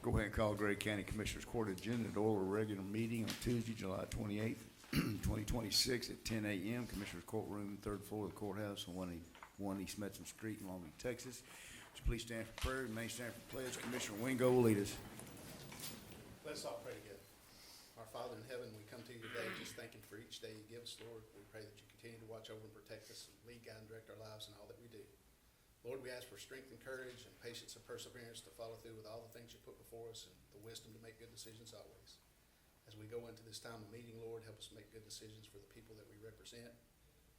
Go ahead and call Gray County Commissioners Court agenda to order a regular meeting on Tuesday, July 28th, 2026 at 10 a.m. Commissioners Courtroom, third floor of the courthouse on 1 East Metzum Street in Longview, Texas. Would you please stand for prayer? Remain stand for pledge. Commissioner Wingo will lead us. Let us all pray together. Our Father in heaven, we come to you today just thanking for each day you give us, Lord. We pray that you continue to watch over and protect us and lead, guide, and direct our lives in all that we do. Lord, we ask for strength and courage and patience and perseverance to follow through with all the things you put before us and the wisdom to make good decisions always. As we go into this time of meeting, Lord, help us make good decisions for the people that we represent.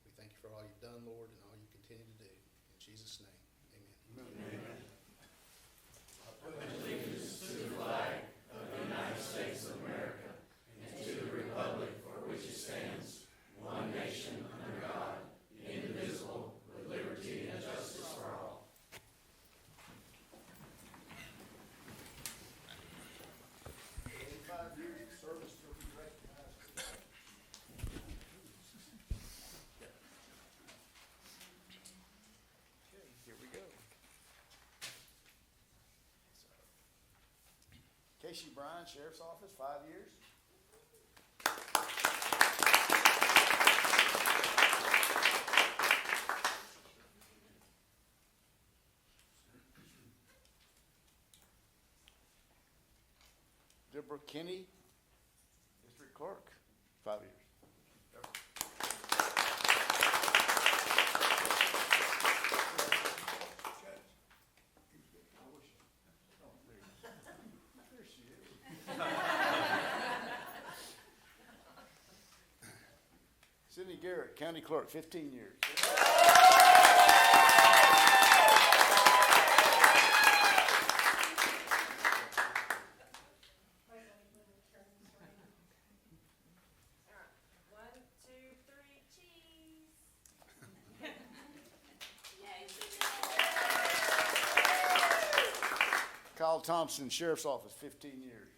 We thank you for all you've done, Lord, and all you continue to do. In Jesus' name, amen. Amen. Here we go. Casey Bryan, Sheriff's Office, 5 years. Deborah Kinney, District Clerk, 5 years. There she is. Sidney Garrett, County Clerk, 15 years. Kyle Thompson, Sheriff's Office, 15 years.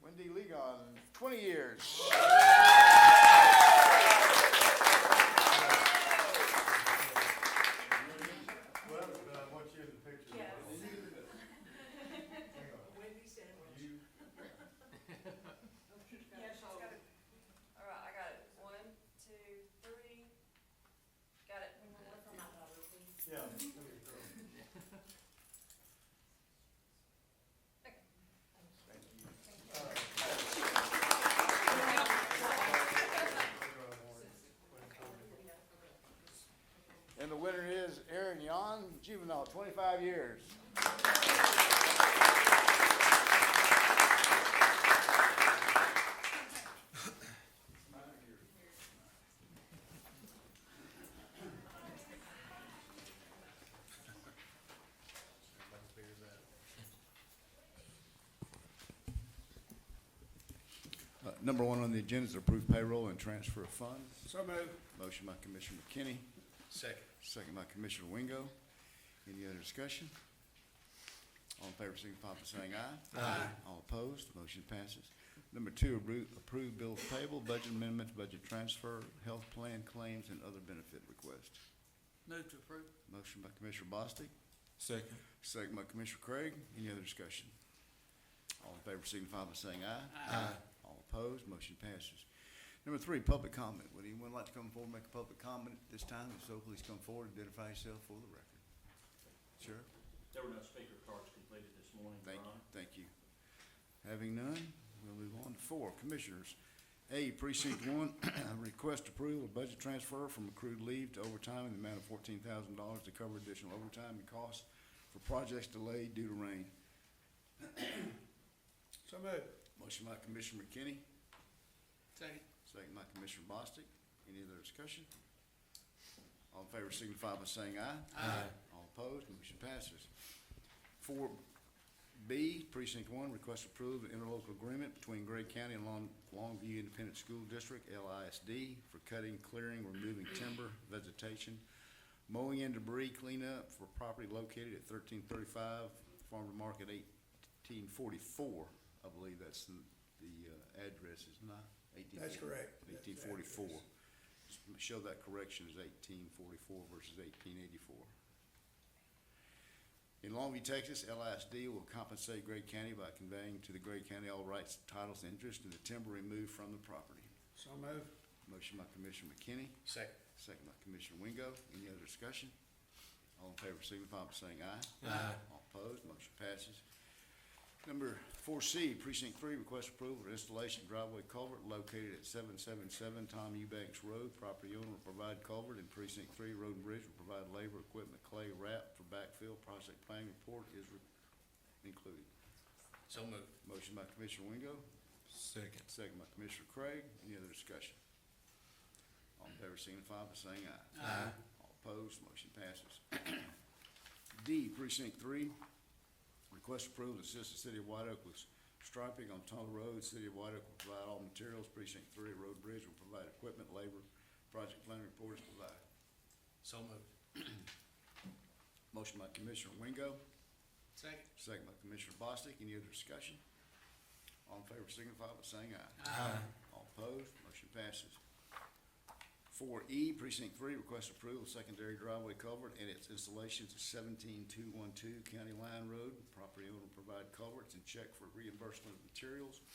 Wendy Ligon, 20 years. All right, I got it. 1, 2, 3. Got it. And the winner is Aaron Yon, juvenile, 25 years. Number 1 on the agenda is approve payroll and transfer of funds. So moved. Motion by Commissioner McKinney, Second. second by Commissioner Wingo. Any other discussion? All in favor, signify by saying aye. Aye. All opposed, motion passes. Number 2, approve bills payable, budget amendments, budget transfer, health plan claims, and other benefit requests. Move to approve. Motion by Commissioner Bostic, Second. second by Commissioner Craig. Any other discussion? All in favor, signify by saying aye. Aye. All opposed, motion passes. Number 3, public comment. Would anyone like to come forward and make a public comment at this time? If so, please come forward and identify yourself for the record. Sure. There were no speaker cards completed this morning, Your Honor. Thank you. Having none, we'll move on to 4, Commissioners. A, Precinct 1, request approval of budget transfer from accrued leave to overtime in the amount of $14,000 to cover additional overtime and costs for projects delayed due to rain. So moved. Motion by Commissioner McKinney, Second. second by Commissioner Bostic. Any other discussion? All in favor signify by saying aye. Aye. All opposed, motion passes. 4B, Precinct 1, request approval of interlocal agreement between Gray County and Longview Independent School District, LISD, for cutting, clearing, removing timber, vegetation, mowing and debris cleanup for property located at 1335 Farm to Market 1844. I believe that's the the address is not 1844. That's correct. That's the 1844. address. Show that correction as 1844 versus 1884. In Longview, Texas, LISD will compensate Gray County by conveying to the Gray County all rights, titles, and interest in the timber removed from the property. So moved. Motion by Commissioner McKinney, Second. second by Commissioner Wingo. Any other discussion? All in favor signify by saying aye. Aye. All opposed, motion passes. Number 4C, Precinct 3, request approval for installation of driveway culvert located at 777 Tom Eubanks Road. Property owner will provide culvert, and Precinct 3 Road and Bridge will provide labor, equipment, clay, wrap for backfill. Project planning report is included. So moved. Motion by Commissioner Wingo, Second. second by Commissioner Craig. Any other discussion? All in favor signify by saying aye. Aye. All opposed, motion passes. D, Precinct 3, request approval to assist the City of White Oak with striping on Tunnel Road. City of White Oak will provide all materials. Precinct 3, Road and Bridge will provide equipment, labor. Project planning report is provided. So moved. Motion by Commissioner Wingo, Second. second by Commissioner Bostic. Any other discussion? All in favor signify by saying aye. Aye. All opposed, motion passes. 4E, Precinct 3, request approval of secondary driveway culvert and its installations at 17212 County Line Road. Property owner will provide culverts and check for reimbursement of materials.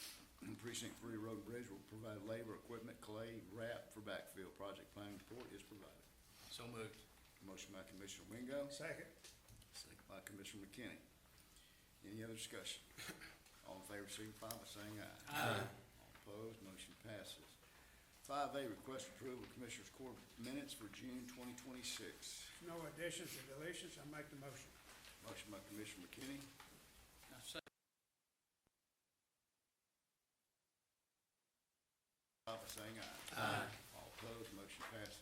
Precinct 3 Road and Bridge will provide labor, equipment, clay, wrap for backfill. Project planning report is provided. So moved. Motion by Commissioner Wingo, Second. second by Commissioner McKinney. Any other discussion? All in favor signify by saying aye. Aye. All opposed, motion passes. 5A, request approval of Commissioners Court minutes for June 2026. No additions or deletions. I make the motion. Motion by Commissioner McKinney, Now, second. by saying aye. Aye. All opposed, motion passes.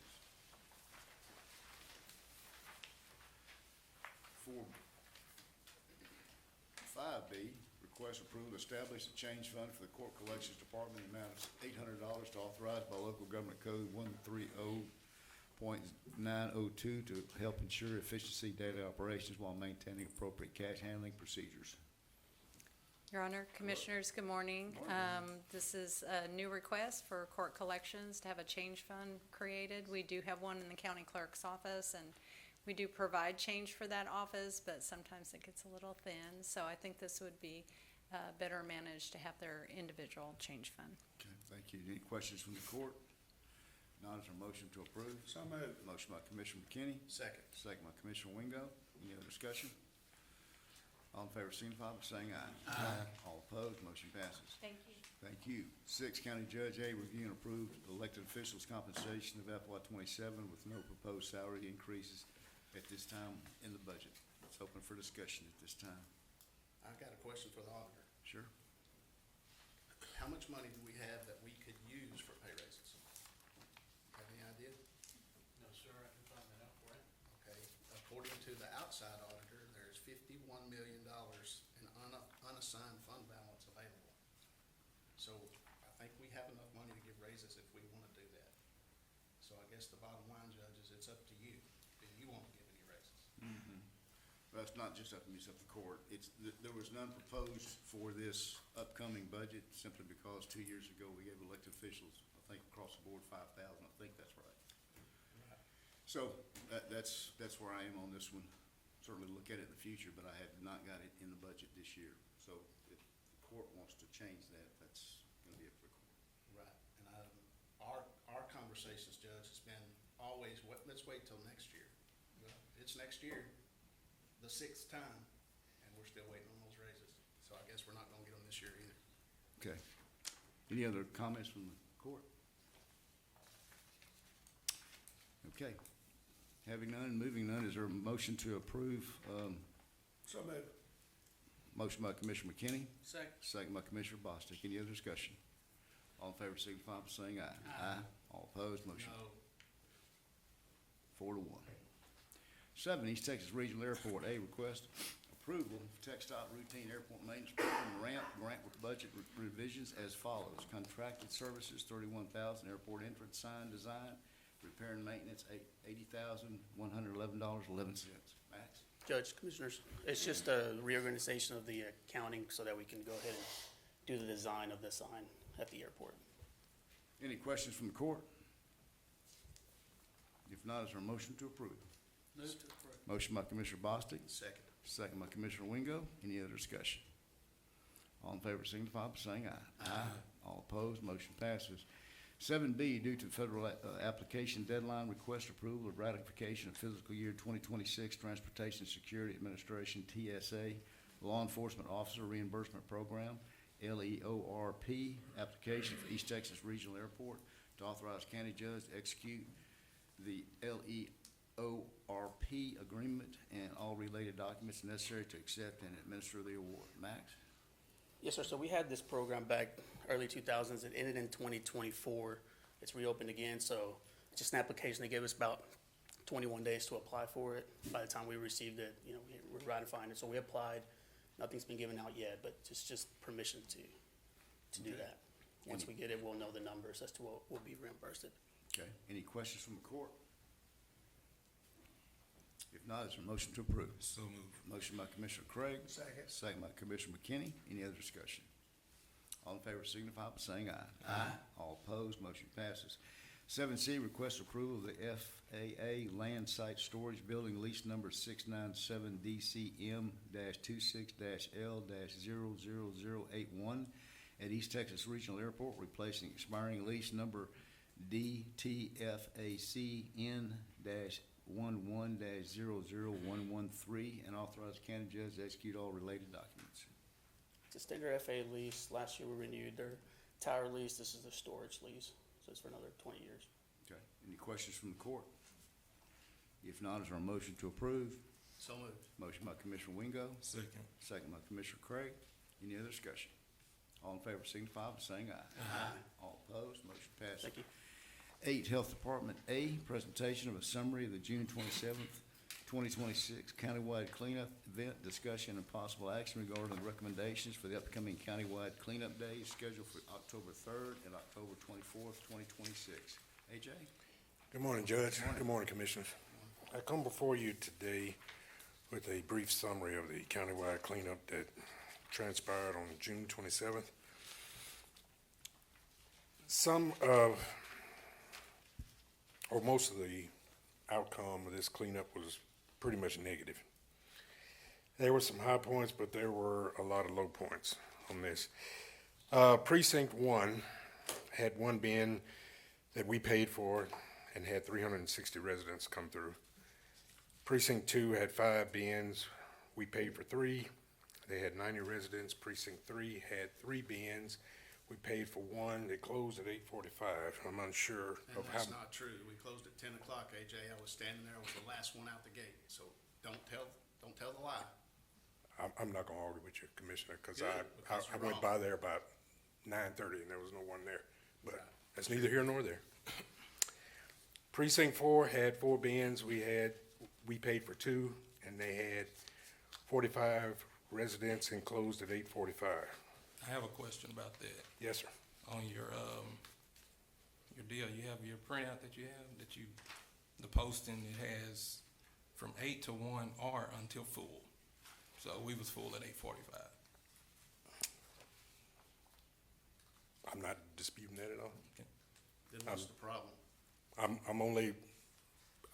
5B, request approval to establish a change fund for the Court Collections Department in the amount of $800 to authorize by local government code 130.902 to help ensure efficiency daily operations while maintaining appropriate cash handling procedures. Your Honor, Commissioners, good morning. This is a new request for court collections to have a change fund created. We do have one in the county clerk's office, and we do provide change for that office, but sometimes it gets a little thin. So I think this would be better managed to have their individual change fund. Okay, thank you. Any questions from the court? Not, is there a motion to approve? So moved. Motion by Commissioner McKinney, Second. second by Commissioner Wingo. Any other discussion? All in favor signify by saying aye. Aye. All opposed, motion passes. Thank you. Thank you. 6, County Judge A, review and approve elected officials' compensation of FY '27 with no proposed salary increases at this time in the budget. It's open for discussion at this time. I've got a question for the auditor. Sure. How much money do we have that we could use for pay raises? Have any idea? No, sir, I can find that out for you. Okay, according to the outside auditor, there's $51 million in unassigned fund balance available. So I think we have enough money to give raises if we want to do that. So I guess the bottom line, Judge, is it's up to you. Do you want to give any raises? Well, it's not just up to me, it's up to the court. There was none proposed for this upcoming budget simply because 2 years ago, we gave elected officials, I think, across the board, 5,000. I think that's right. So that's where I am on this one. Certainly look at it in the future, but I have not got it in the budget this year. So if the court wants to change that, that's gonna be up for the court. Right, and our conversations, Judge, has been always, let's wait till next year. Well, it's next year, the 6th time, and we're still waiting on those raises. So I guess we're not gonna get them this year either. Okay. Any other comments from the court? Okay. Having none, moving none, is there a motion to approve, So moved. motion by Commissioner McKinney, Second. second by Commissioner Bostic. Any other discussion? All in favor signify by saying aye. Aye. All opposed, motion No, 4-1. 7, East Texas Regional Airport, A, request approval of TxDOT routine airport maintenance program ramp grant with budget revisions as follows. Contracted services, $31,000. Airport entrance sign design, repair and maintenance, $80,111.11. Max? Judge, Commissioners, it's just a reorganization of the accounting so that we can go ahead and do the design of the sign at the airport. Any questions from the court? If not, is there a motion to approve? Move to approve. Motion by Commissioner Bostic, Second. second by Commissioner Wingo. Any other discussion? All in favor signify by saying aye. Aye. All opposed, motion passes. 7B, due to federal application deadline, request approval of ratification of fiscal year 2026 Transportation Security Administration, TSA, Law Enforcement Officer Reimbursement Program, LEORP, application for East Texas Regional Airport to authorize county judge to execute the LEORP agreement and all related documents necessary to accept and administer the award. Max? Yes, sir. So we had this program back early 2000s. It ended in 2024. It's reopened again. So it's just an application. They gave us about 21 days to apply for it. By the time we received it, we're ratifying it. So we applied. Nothing's been given out yet, but just permission to do Okay. that. Once we get it, we'll know the numbers as to what will be reimbursed. Okay. Any questions from the court? If not, is there a motion to approve? So moved. Motion by Commissioner Craig. Second. Second by Commissioner McKinney. Any other discussion? All in favor signify by saying aye. Aye. All opposed, motion passes. 7C, request approval of the FAA Land Site Storage Building Lease Number 697-DCM-26-L-00081 at East Texas Regional Airport, replacing expiring lease number DTFAC-11-00113 and authorize county judge to execute all related documents. It's a standard FAA lease. Last year we renewed their tower lease. This is their storage lease. So it's for another 20 years. Okay. Any questions from the court? If not, is there a motion to approve? So moved. Motion by Commissioner Wingo, Second. second by Commissioner Craig. Any other discussion? All in favor signify by saying aye. Aye. All opposed, motion passes. Thank you. 8, Health Department A, presentation of a summary of the June 27th, 2026 countywide cleanup event, discussion and possible action regarding the recommendations for the upcoming countywide cleanup days scheduled for October 3rd and October 24th, 2026. AJ? Good morning, Judge. Good morning, Commissioners. I come before you today with a brief summary of the countywide cleanup that transpired on June 27th. Most of the outcome of this cleanup was pretty much negative. There were some high points, but there were a lot of low points on this. Precinct 1 had one bin that we paid for and had 360 residents come through. Precinct 2 had 5 bins. We paid for 3. They had 90 residents. Precinct 3 had 3 bins. We paid for 1. They closed at 8:45. I'm unsure And of how. that's not true. We closed at 10 o'clock, AJ. I was standing there. I was the last one out the gate. So don't tell the lie. I'm not gonna argue with you, Commissioner, because Good, because I you're went wrong. by there about 9:30 and there was no one there. But that's neither here nor there. Precinct 4 had 4 bins. We paid for 2, and they had 45 residents and closed at 8:45. I have a question about that. Yes, sir. On your deal, you have your printout that you have, the posting, it has from 8 to 1 or until full. So we was full at 8:45. I'm not disputing that at all. Then what's the problem?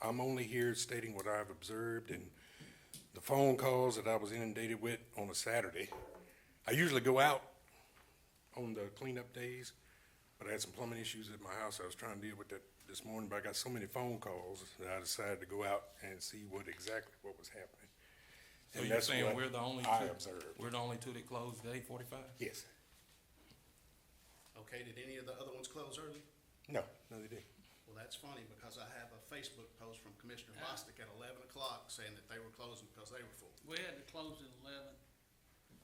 I'm only here stating what I've observed and the phone calls that I was inundated with on a Saturday. I usually go out on the cleanup days, but I had some plumbing issues at my house. I was trying to deal with that this morning, but I got so many phone calls that I decided to go out and see what was happening. So And you're that's saying what we're the only two? I observed. We're the only two that closed at 8:45? Yes. Okay, did any of the other ones close early? No, they didn't. Well, that's funny because I have a Facebook post from Commissioner Bostic at 11 o'clock saying that they were closing because they were full. We had to close at 11.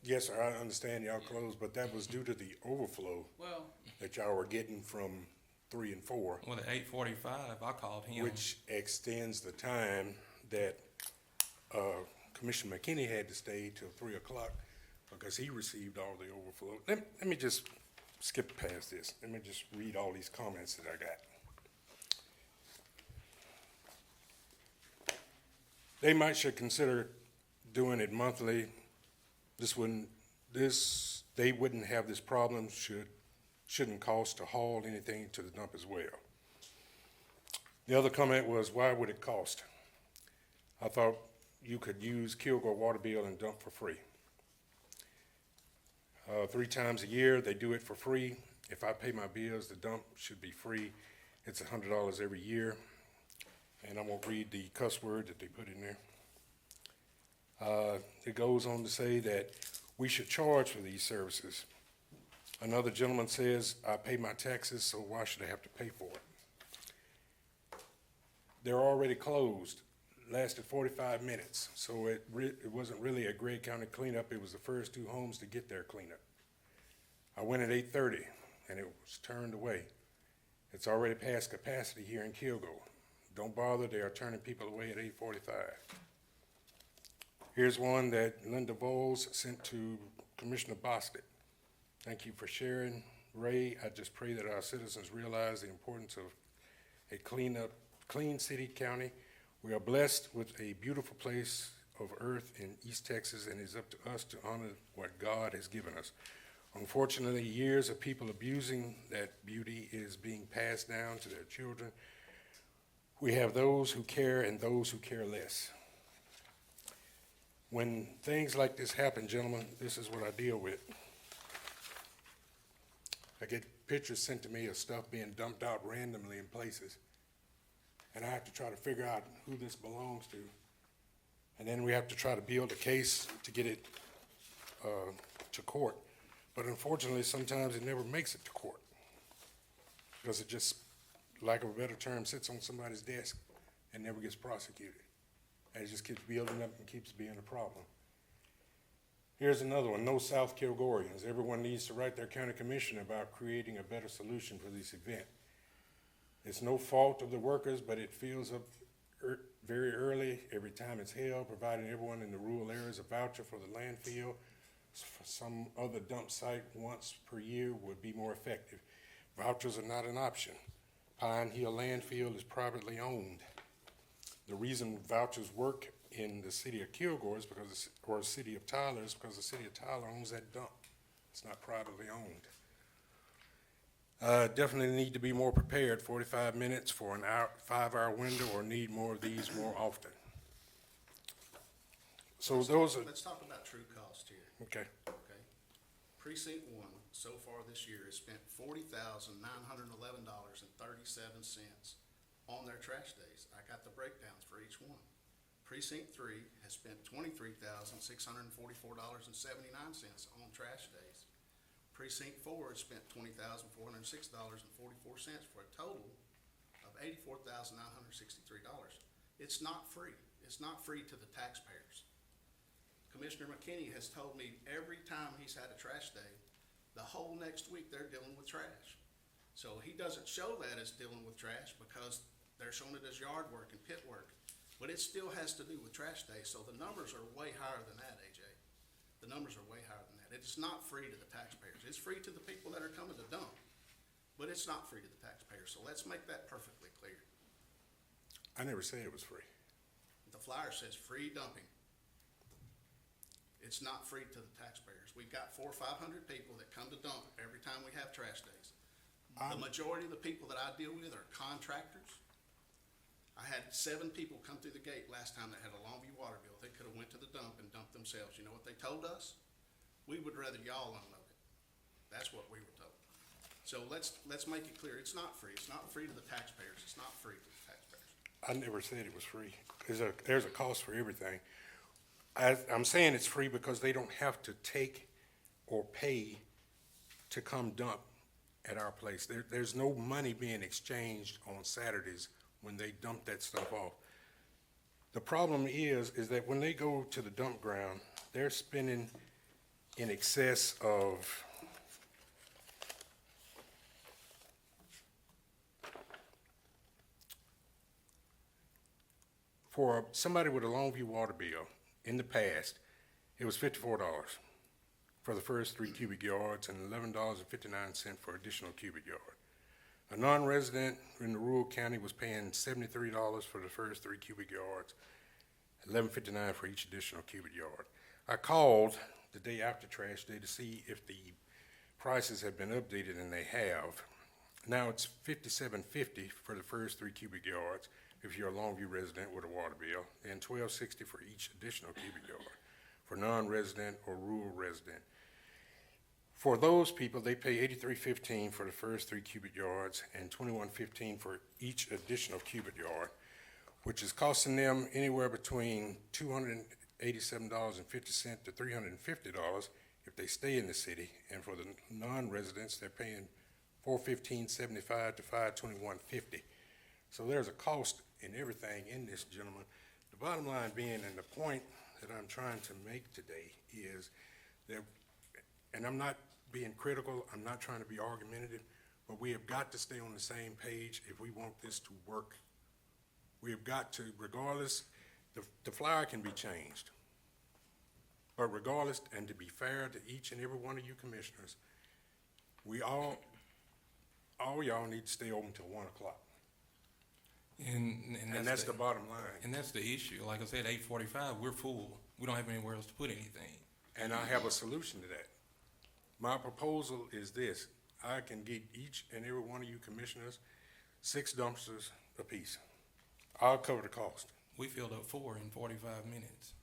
Yes, sir, I understand y'all closed, but that was due to the overflow Well, that y'all were getting from 3 and 4. Well, at 8:45, I called him. Which extends the time that Commissioner McKinney had to stay till 3 o'clock because he received all the overflow. Let me just skip past this. Let me just read all these comments that I got. Should consider doing it monthly. This they wouldn't have this problem shouldn't cost to haul anything to the dump as well. The other comment was, why would it cost? I thought you could use Kilgore water bill and dump for free. 3 times a year, they do it for free. If I pay my bills, the dump should be free. It's $100 every year. And I won't read the cuss word that they put in there. It goes on to say that we should charge for these services. Another gentleman says, I pay my taxes, so why should I have to pay for it? They're already closed, lasted 45 minutes, so it wasn't really a Gregg County cleanup. It was the first 2 homes to get their cleanup. I went at 8:30 and it was turned away. It's already past capacity here in Kilgore. Don't bother, they are turning people away at 8:45. Here's one that Linda Bowles sent to Commissioner Bostic. Thank you for sharing. Ray, I just pray that our citizens realize the importance of a clean city, county. We are blessed with a beautiful place of earth in East Texas, and it's up to us to honor what God has given us. Unfortunately, years of people abusing that beauty is being passed down to their children. We have those who care and those who care less. When things like this happen, gentlemen, this is what I deal with. I get pictures sent to me of stuff being dumped out randomly in places. And I have to try to figure out who this belongs to. And then we have to try to build a case to get it to court. But unfortunately, sometimes it never makes it to court. Because it just, lack of a better term, sits on somebody's desk and never gets prosecuted. And it just keeps building up and keeps being a problem. Here's another one, no South Kilgoreans. Everyone needs to write their county commissioner about creating a better solution for this event. It's no fault of the workers, but it fills up very early every time it's held, providing everyone in the rural areas a voucher for the landfill. For some other dump site once per year would be more effective. Vouchers are not an option. Pine Hill landfill is privately owned. The reason vouchers work in the city of Kilgore is because, or the city of Tyler, is because the city of Tyler owns that dump. It's not privately owned. Definitely need to be more prepared. 45 minutes for an hour, 5-hour window, or need more of these more often. So those are, Let's talk about true cost here, okay. okay? Precinct 1, so far this year, has spent $40,911.37 on their trash days. I got the breakdowns for each one. Precinct 3 has spent $23,644.79 on trash days. Precinct 4 has spent $20,406.44 for a total of $84,963. It's not free. It's not free to the taxpayers. Commissioner McKinney has told me every time he's had a trash day, the whole next week they're dealing with trash. So he doesn't show that as dealing with trash because they're showing it as yard work and pit work. But it still has to do with trash day, so the numbers are way higher than that, AJ. The numbers are way higher than that. It's not free to the taxpayers. It's free to the people that are coming to dump, but it's not free to the taxpayers. So let's make that perfectly clear. I never said it was free. The flyer says free dumping. It's not free to the taxpayers. We've got 400 or 500 people that come to dump every time we have trash days. The majority of the people that I deal with are contractors. I had 7 people come through the gate last time that had a Longview water bill. They could have went to the dump and dumped themselves. You know what they told us? We would rather y'all unload it. That's what we were told. So let's make it clear. It's not free. It's not free to the taxpayers. It's not free to the taxpayers. I never said it was free. There's a cost for everything. I'm saying it's free because they don't have to take or pay to come dump at our place. There's no money being exchanged on Saturdays when they dump that stuff off. The problem is that when they go to the dump ground, they're spending in excess of for somebody with a Longview water bill in the past, it was $54 for the first 3 cubic yards and $11.59 for additional cubic yard. A non-resident in the rural county was paying $73 for the first 3 cubic yards, $11.59 for each additional cubic yard. I called the day after trash day to see if the prices have been updated, and they have. Now it's $57.50 for the first 3 cubic yards if you're a Longview resident with a water bill, and $12.60 for each additional cubic yard for non-resident or rural resident. For those people, they pay $83.15 for the first 3 cubic yards and $21.15 for each additional cubic yard, which is costing them anywhere between $287.50 to $350 if they stay in the city. And for the non-residents, they're paying $415.75 to $521.50. So there's a cost in everything in this, gentlemen. The bottom line being, and the point that I'm trying to make today is that, and I'm not being critical, I'm not trying to be argumentative, but we have got to stay on the same page if we want this to work. We have got to, regardless, the flyer can be changed. But regardless, and to be fair to each and every one of you commissioners, we all y'all need to stay open till 1 o'clock. And That's the bottom line. And that's the issue. Like I said, 8:45, we're full. We don't have anywhere else to put anything. And I have a solution to that. My proposal is this: I can get each and every one of you commissioners 6 dumpsters apiece. I'll cover the cost. We filled up 4 in 45 minutes.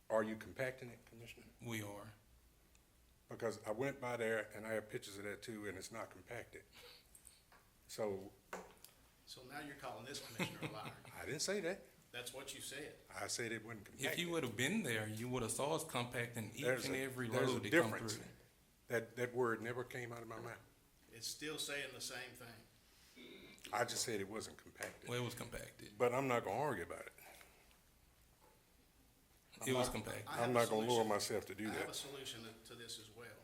Are you compacting it, Commissioner? We are. Because I went by there and I have pictures of that too, and it's not compacted. So So now you're calling this commissioner a liar. I didn't say that. That's what you said. I said it wasn't compacted. If you would have been there, you would have saw us compacting each There's and a- every there's a load that come difference. through. That word never came out of my mouth. It's still saying the same thing. I just said it wasn't compacted. Well, it was compacted. But I'm not gonna argue about it. It was compacted. I have I'm a not gonna lower solution. myself to do I have a that. solution to this as well.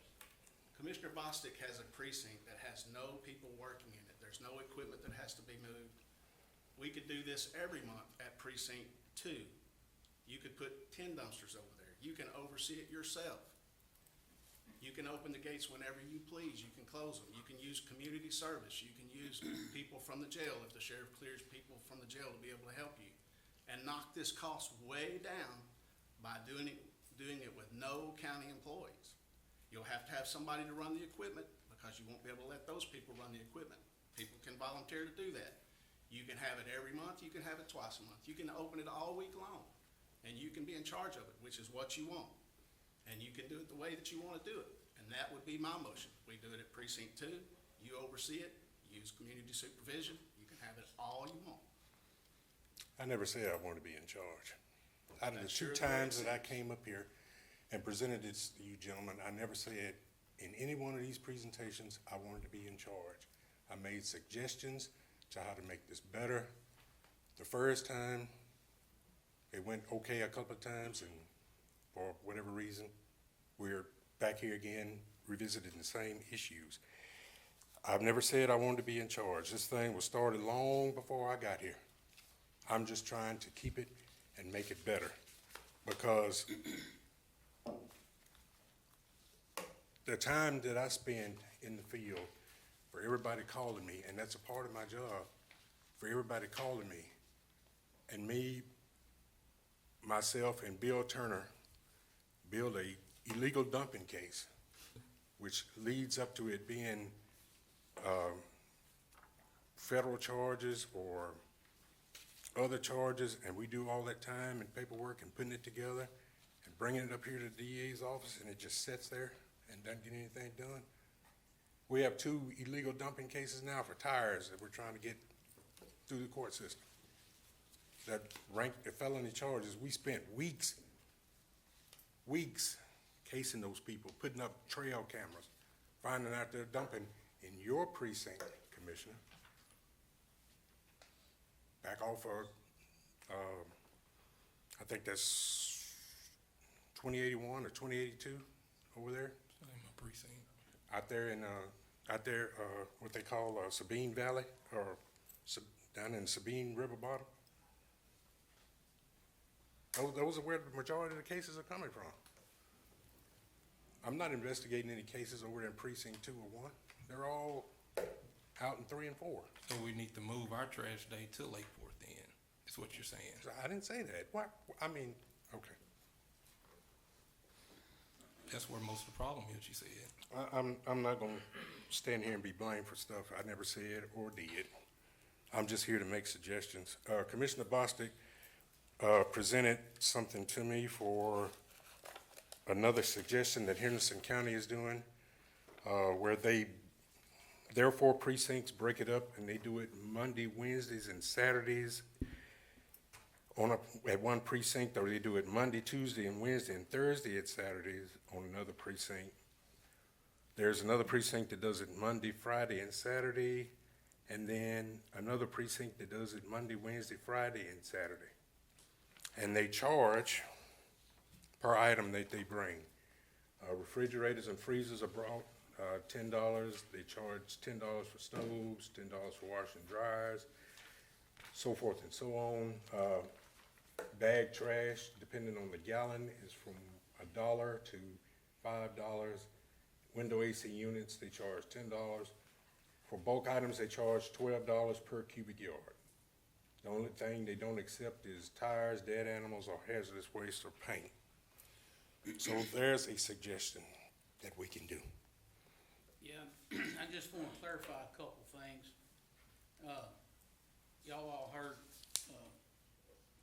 Commissioner Bostic has a precinct that has no people working in it. There's no equipment that has to be moved. We could do this every month at precinct 2. You could put 10 dumpsters over there. You can oversee it yourself. You can open the gates whenever you please. You can close them. You can use community service. You can use people from the jail if the sheriff clears people from the jail to be able to help you. And knock this cost way down by doing it with no county employees. You'll have to have somebody to run the equipment because you won't be able to let those people run the equipment. People can volunteer to do that. You can have it every month. You can have it twice a month. You can open it all week long. And you can be in charge of it, which is what you want. And you can do it the way that you want to do it. And that would be my motion. We do it at precinct 2. You oversee it. Use community supervision. You can have it all you want. I never said I wanted to be in charge. Out of the That's 2 your times right. that I came up here and presented this to you gentlemen, I never said in any one of these presentations I wanted to be in charge. I made suggestions to how to make this better. The first time, it went okay a couple of times, and for whatever reason, we're back here again, revisiting the same issues. I've never said I wanted to be in charge. This thing was started long before I got here. I'm just trying to keep it and make it better, because the time that I spend in the field, for everybody calling me, and that's a part of my job, for everybody calling me, and me, myself, and Bill Turner build a illegal dumping case, which leads up to it being federal charges or other charges, and we do all that time and paperwork and putting it together and bringing it up here to the DA's office, and it just sits there and doesn't get anything done. We have 2 illegal dumping cases now for tires that we're trying to get through the court system that rank the felony charges. We spent weeks casing those people, putting up trail cameras, finding out they're dumping in your precinct, Commissioner, back off of, I think that's 2081 or 2082 over there, So in my precinct. out there in, what they call Sabine Valley, or down in Sabine River bottom. Those are where the majority of the cases are coming from. I'm not investigating any cases over there in precinct 2 or 1. They're all out in 3 and 4. So we need to move our trash day to Lakeport then, is what you're saying. So I didn't say that. What? I mean, okay. that's where most of the problem is, she said. I'm not gonna stand here and be blamed for stuff I never said or did. I'm just here to make suggestions. Commissioner Bostic, presented something to me for another suggestion that Henderson County is doing, where their 4 precincts break it up and they do it Monday, Wednesdays, and Saturdays at one precinct, or they do it Monday, Tuesday, and Wednesday, and Thursday at Saturdays on another precinct. There's another precinct that does it Monday, Friday, and Saturday, and then another precinct that does it Monday, Wednesday, Friday, and Saturday. And they charge per item that they bring. Refrigerators and freezers are brought, $10. They charge $10 for stoves, $10 for washing and dryers, so forth and so on. Bag trash, depending on the gallon, is from $1 to $5. Window AC units, they charge $10. For bulk items, they charge $12 per cubic yard. The only thing they don't accept is tires, dead animals, or hazardous waste or paint. So there's a suggestion that we can do. Yeah, I just want to clarify a couple things. Y'all all heard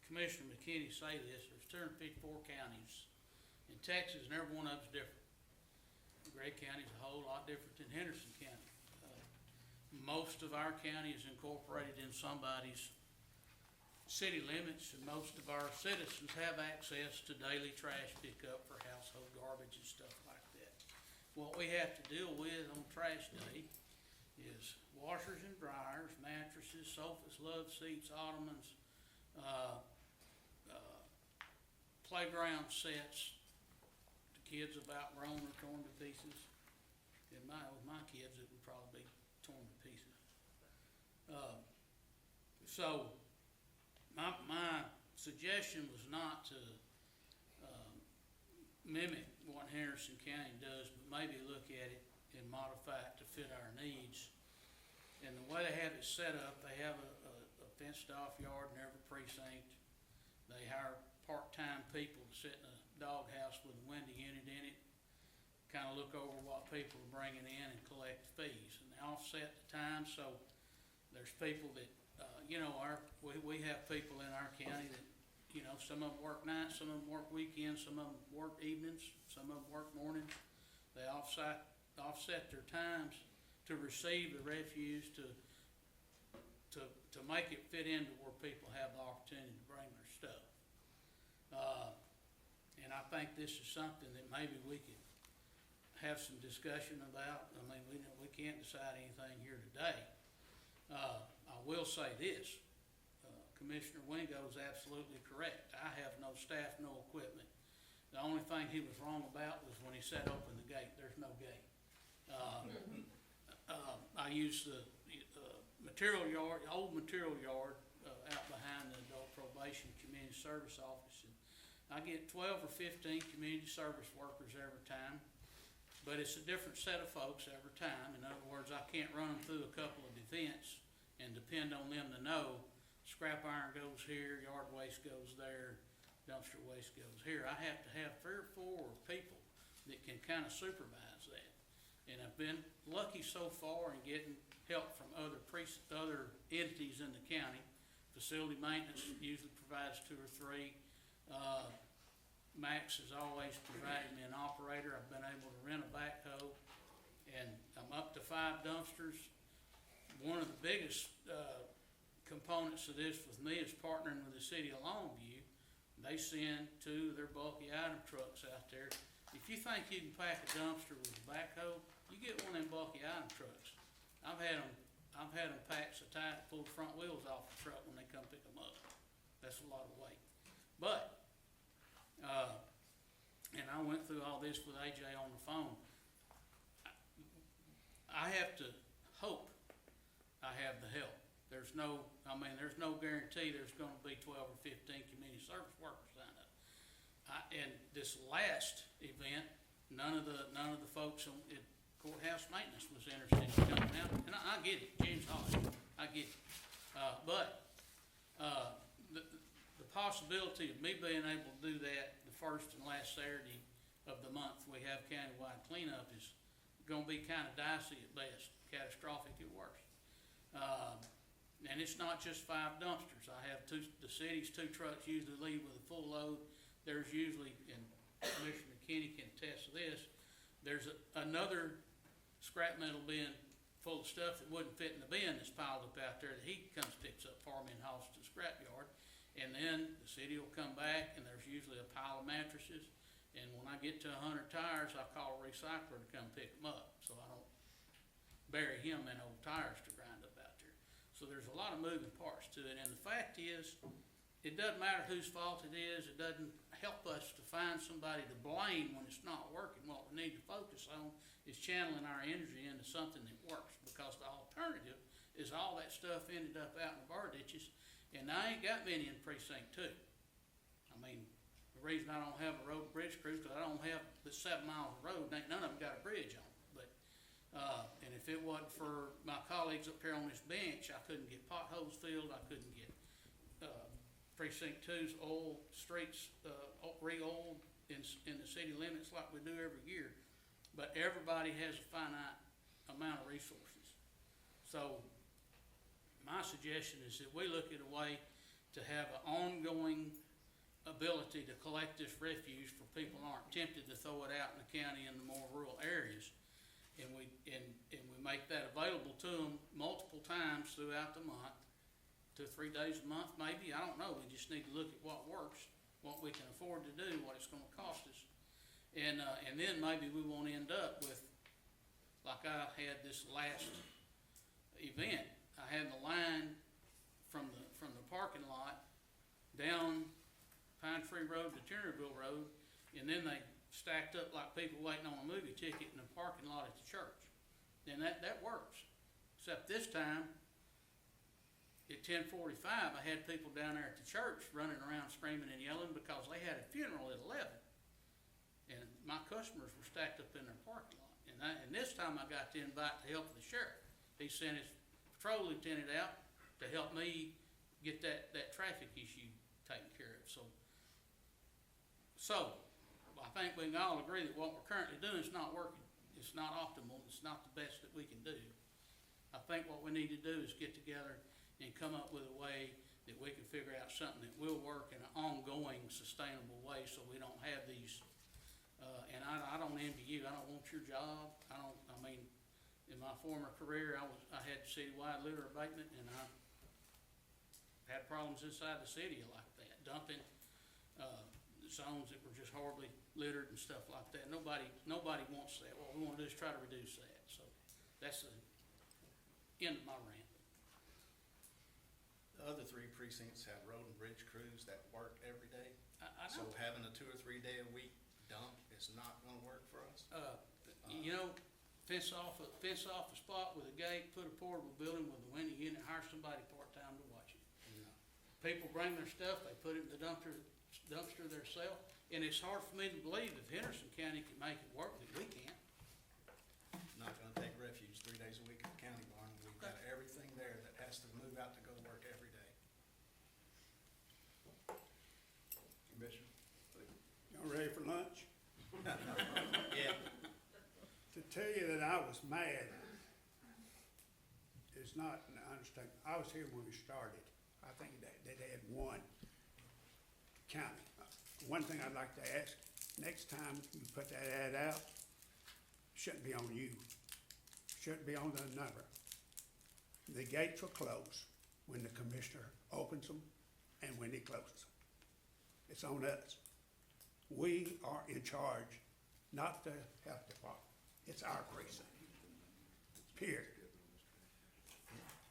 Commissioner McKinney say this, there's 254 counties in Texas, and every one of them's different. Gray County's a whole lot different than Henderson County. Most of our county is incorporated in somebody's city limits, and most of our citizens have access to daily trash pickup for household garbage and stuff like that. What we have to deal with on trash day is washers and dryers, mattresses, sofas, love seats, ottomans, playground sets. The kids have outgrown or torn to pieces. With my kids, it would probably be torn to pieces. So my suggestion was not to mimic what Henderson County does, but maybe look at it and modify it to fit our needs. And the way they have it set up, they have a fenced off yard in every precinct. They hire part-time people to sit in a doghouse with a window unit in it, kind of look over what people are bringing in and collect fees. And they offset the time, so there's people that, we have people in our county that, some of them work nights, some of them work weekends, some of them work evenings, some of them work mornings. They offset their times to receive the refuse, to make it fit into where people have the opportunity to bring their stuff. And I think this is something that maybe we could have some discussion about. I mean, we can't decide anything here today. I will say this, Commissioner Wingo is absolutely correct. I have no staff, no equipment. The only thing he was wrong about was when he said open the gate. There's no gate. I use the material yard, old material yard out behind the adult probation community service office. And I get 12 or 15 community service workers every time, but it's a different set of folks every time. In other words, I can't run them through a couple of events and depend on them to know scrap iron goes here, yard waste goes there, dumpster waste goes here. I have to have 3 or 4 people that can kind of supervise that. And I've been lucky so far in getting help from other entities in the county. Facility maintenance usually provides 2 or 3. Max has always provided me an operator. I've been able to rent a backhoe, and I'm up to 5 dumpsters. One of the biggest components of this with me is partnering with the city of Longview. They send 2 of their bulky item trucks out there. If you think you can pack a dumpster with a backhoe, you get one of them bulky item trucks. I've had them pack so tight to pull the front wheels off the truck when they come pick them up. That's a lot of weight. But, and I went through all this with AJ on the phone. I have to hope I have the help. There's no guarantee there's gonna be 12 or 15 community service workers signed up. And this last event, none of the folks at courthouse maintenance was interested in coming out. And I get it, James Holly, I get it. But the possibility of me being able to do that the first and last Saturday of the month we have countywide cleanup is gonna be kinda dicey at best, catastrophic at worst. And it's not just 5 dumpsters. I have the city's 2 trucks usually leave with a full load. There's usually, and Commissioner McKinney can attest to this, there's another scrap metal bin full of stuff that wouldn't fit in the bin that's piled up out there that he comes picks up for me and hauls to the scrap yard. And then the city will come back and there's usually a pile of mattresses. And when I get to 100 tires, I call a recycler to come pick them up, so I don't bury him in old tires to grind up out there. So there's a lot of moving parts to it, and the fact is, it doesn't matter whose fault it is, it doesn't help us to find somebody to blame when it's not working. What we need to focus on is channeling our energy into something that works, because the alternative is all that stuff ended up out in the bar ditches, and I ain't got many in precinct 2. I mean, the reason I don't have a road bridge crew, because I don't have the 7 miles of road, ain't none of them got a bridge on it. But, and if it wasn't for my colleagues up here on this bench, I couldn't get potholes filled, I couldn't get, precinct 2's oil streets, re-oiled in the city limits like we do every year. But everybody has a finite amount of resources. So, my suggestion is that we look at a way to have an ongoing ability to collect this refuse for people who aren't tempted to throw it out in the county in the more rural areas. And we make that available to them multiple times throughout the month, 2 or 3 days a month maybe, I don't know. We just need to look at what works, what we can afford to do, what it's gonna cost us. And then maybe we won't end up with, like I had this last event, I had the line from the parking lot down Pine Tree Road to Turneville Road, and then they stacked up like people waiting on a movie ticket in the parking lot at the church. And that works. Except this time, at 10:45, I had people down there at the church running around screaming and yelling because they had a funeral at 11. And my customers were stacked up in their parking lot. And this time I got the invite to help the sheriff. He sent his patrol lieutenant out to help me get that traffic issue taken care of. So, I think we can all agree that what we're currently doing is not working. It's not optimal, it's not the best that we can do. I think what we need to do is get together and come up with a way that we can figure out something that will work in an ongoing, sustainable way, so we don't have these, and I don't envy you, I don't want your job, I mean, in my former career, I had citywide litter abatement, and I had problems inside the city like that, dumping, zones that were just horribly littered and stuff like that. Nobody wants that. What we want to do is try to reduce that. So that's the end of my rant. The other 3 precincts have road and bridge crews that work every day. I So know. having a 2 or 3 day a week dump is not gonna work for us. You know, fence off a spot with a gate, put a portable building with a window unit, hire somebody part-time to watch it. People bring their stuff, they put it in the dumpster themselves, and it's hard for me to believe if Henderson County can make it work, that we can't. Not gonna take refuge 3 days a week at the county barn. We've got everything there that has to move out to go to work every day. Commissioner? Y'all ready for lunch? Yeah. To tell you that I was mad is not an understatement. I was here when we started. I think that they had 1 county. One thing I'd like to ask, next time you put that ad out, shouldn't be on you. Shouldn't be on the number. The gates will close when the commissioner opens them and when he closes them. It's on us. We are in charge, not the health department. It's our precinct. Period.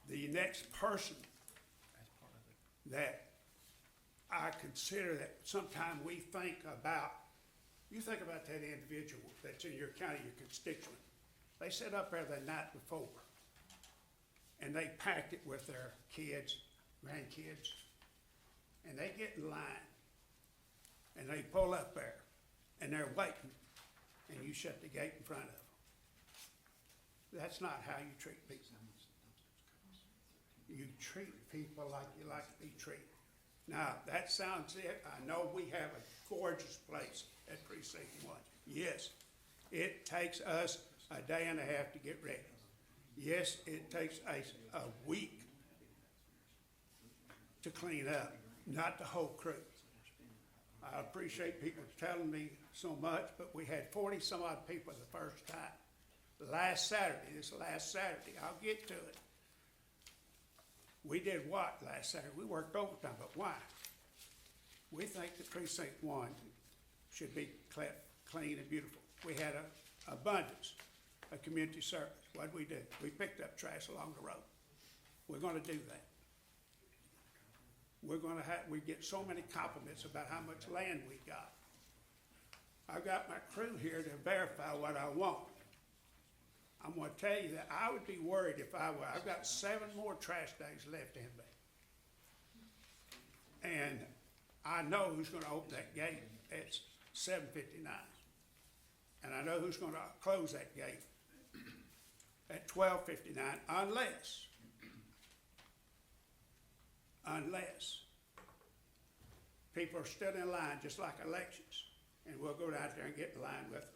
The next person That's part of it. that I consider that sometime we think about, you think about that individual that's in your county, your constituent. They sit up there the night before and they packed it with their kids, grandkids, and they get in line and they pull up there and they're waiting and you shut the gate in front of them. That's not how you treat people. You treat people like you like to be treated. Now, that sounds it. I know we have a gorgeous place at Precinct 1. Yes, it takes us a day and a half to get ready. Yes, it takes a week to clean up, not the whole crew. I appreciate people telling me so much, but we had 40-some odd people the first time. This last Saturday, I'll get to it. We did what last Saturday? We worked overtime, but why? We think the precinct 1 should be clean and beautiful. We had an abundance of community service. What did we do? We picked up trash along the road. We're gonna do that. We get so many compliments about how much land we got. I've got my crew here to verify what I want. I'm gonna tell you that I would be worried if I were. I've got 7 more trash days left in me. And I know who's gonna open that gate at 7:59. And I know who's gonna close that gate at 12:59 unless people are still in line, just like elections, and we'll go down there and get in line with them.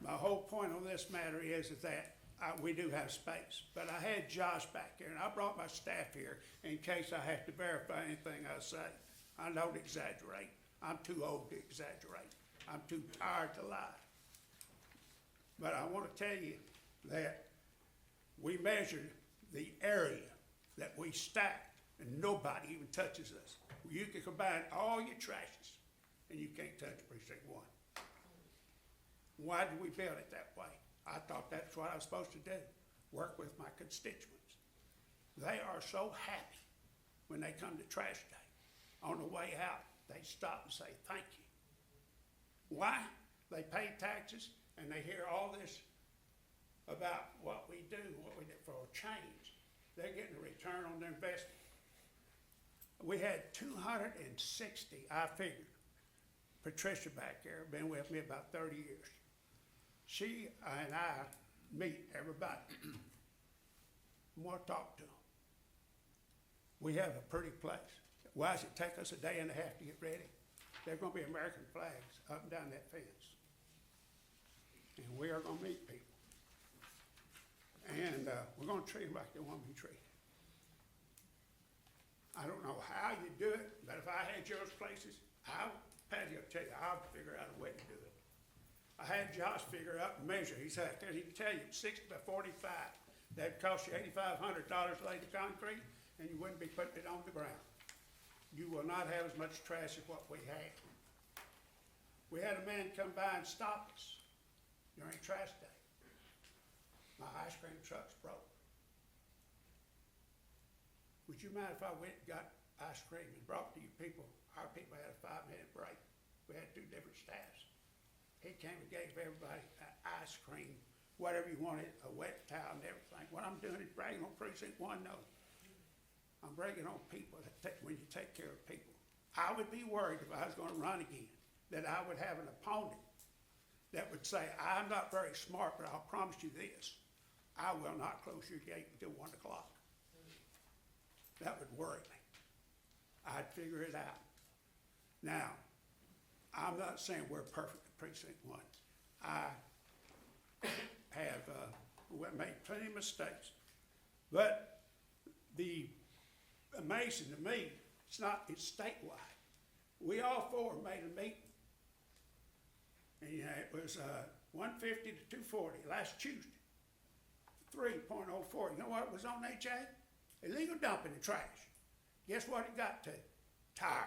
My whole point on this matter is that we do have space, but I had Josh back here, and I brought my staff here in case I have to verify anything I say. I don't exaggerate. I'm too old to exaggerate. I'm too tired to lie. But I want to tell you that we measured the area that we stacked, and nobody even touches us. You can combine all your trashes, and you can't touch precinct 1. Why did we build it that way? I thought that's what I was supposed to do, work with my constituents. They are so happy when they come to trash day. On the way out, they stop and say, thank you. Why? They pay taxes and they hear all this about what we do for a change. They're getting a return on their investment. We had 260, I figured. Patricia back there, been with me about 30 years. She and I meet everybody. Want to talk to them. We have a pretty place. Why does it take us a day and a half to get ready? There are going to be American flags up and down that fence. And we are going to meet people. And we're going to treat them like they want to be treated. I don't know how you do it, but if I had yours places, Patty will tell you, I'll figure out a way to do it. I had Josh figure out and measure. He's out there, he can tell you 60 by 45. That'd cost you $8,500 to lay the concrete, and you wouldn't be putting it on the ground. You will not have as much trash as what we had. We had a man come by and stop us during trash day. My ice cream truck's broke. Would you mind if I went and got ice cream and brought it to you people? Our people had a 5-minute break. We had 2 different staffs. He came and gave everybody ice cream, whatever you wanted, a wet towel and everything. What I'm doing is bragging on precinct 1, no. I'm bragging on people when you take care of people. I would be worried if I was going to run again, that I would have an opponent that would say, I'm not very smart, but I'll promise you this. I will not close your gate until 1 o'clock. That would worry me. I'd figure it out. Now, I'm not saying we're perfect at precinct 1. I have made plenty of mistakes. But the amazing to me, it's statewide. We all 4 made a meeting. And it was 150 to 240 last Tuesday. 3.04. You know what was on HA? Illegal dumping and trash. Guess what it got to? Tires.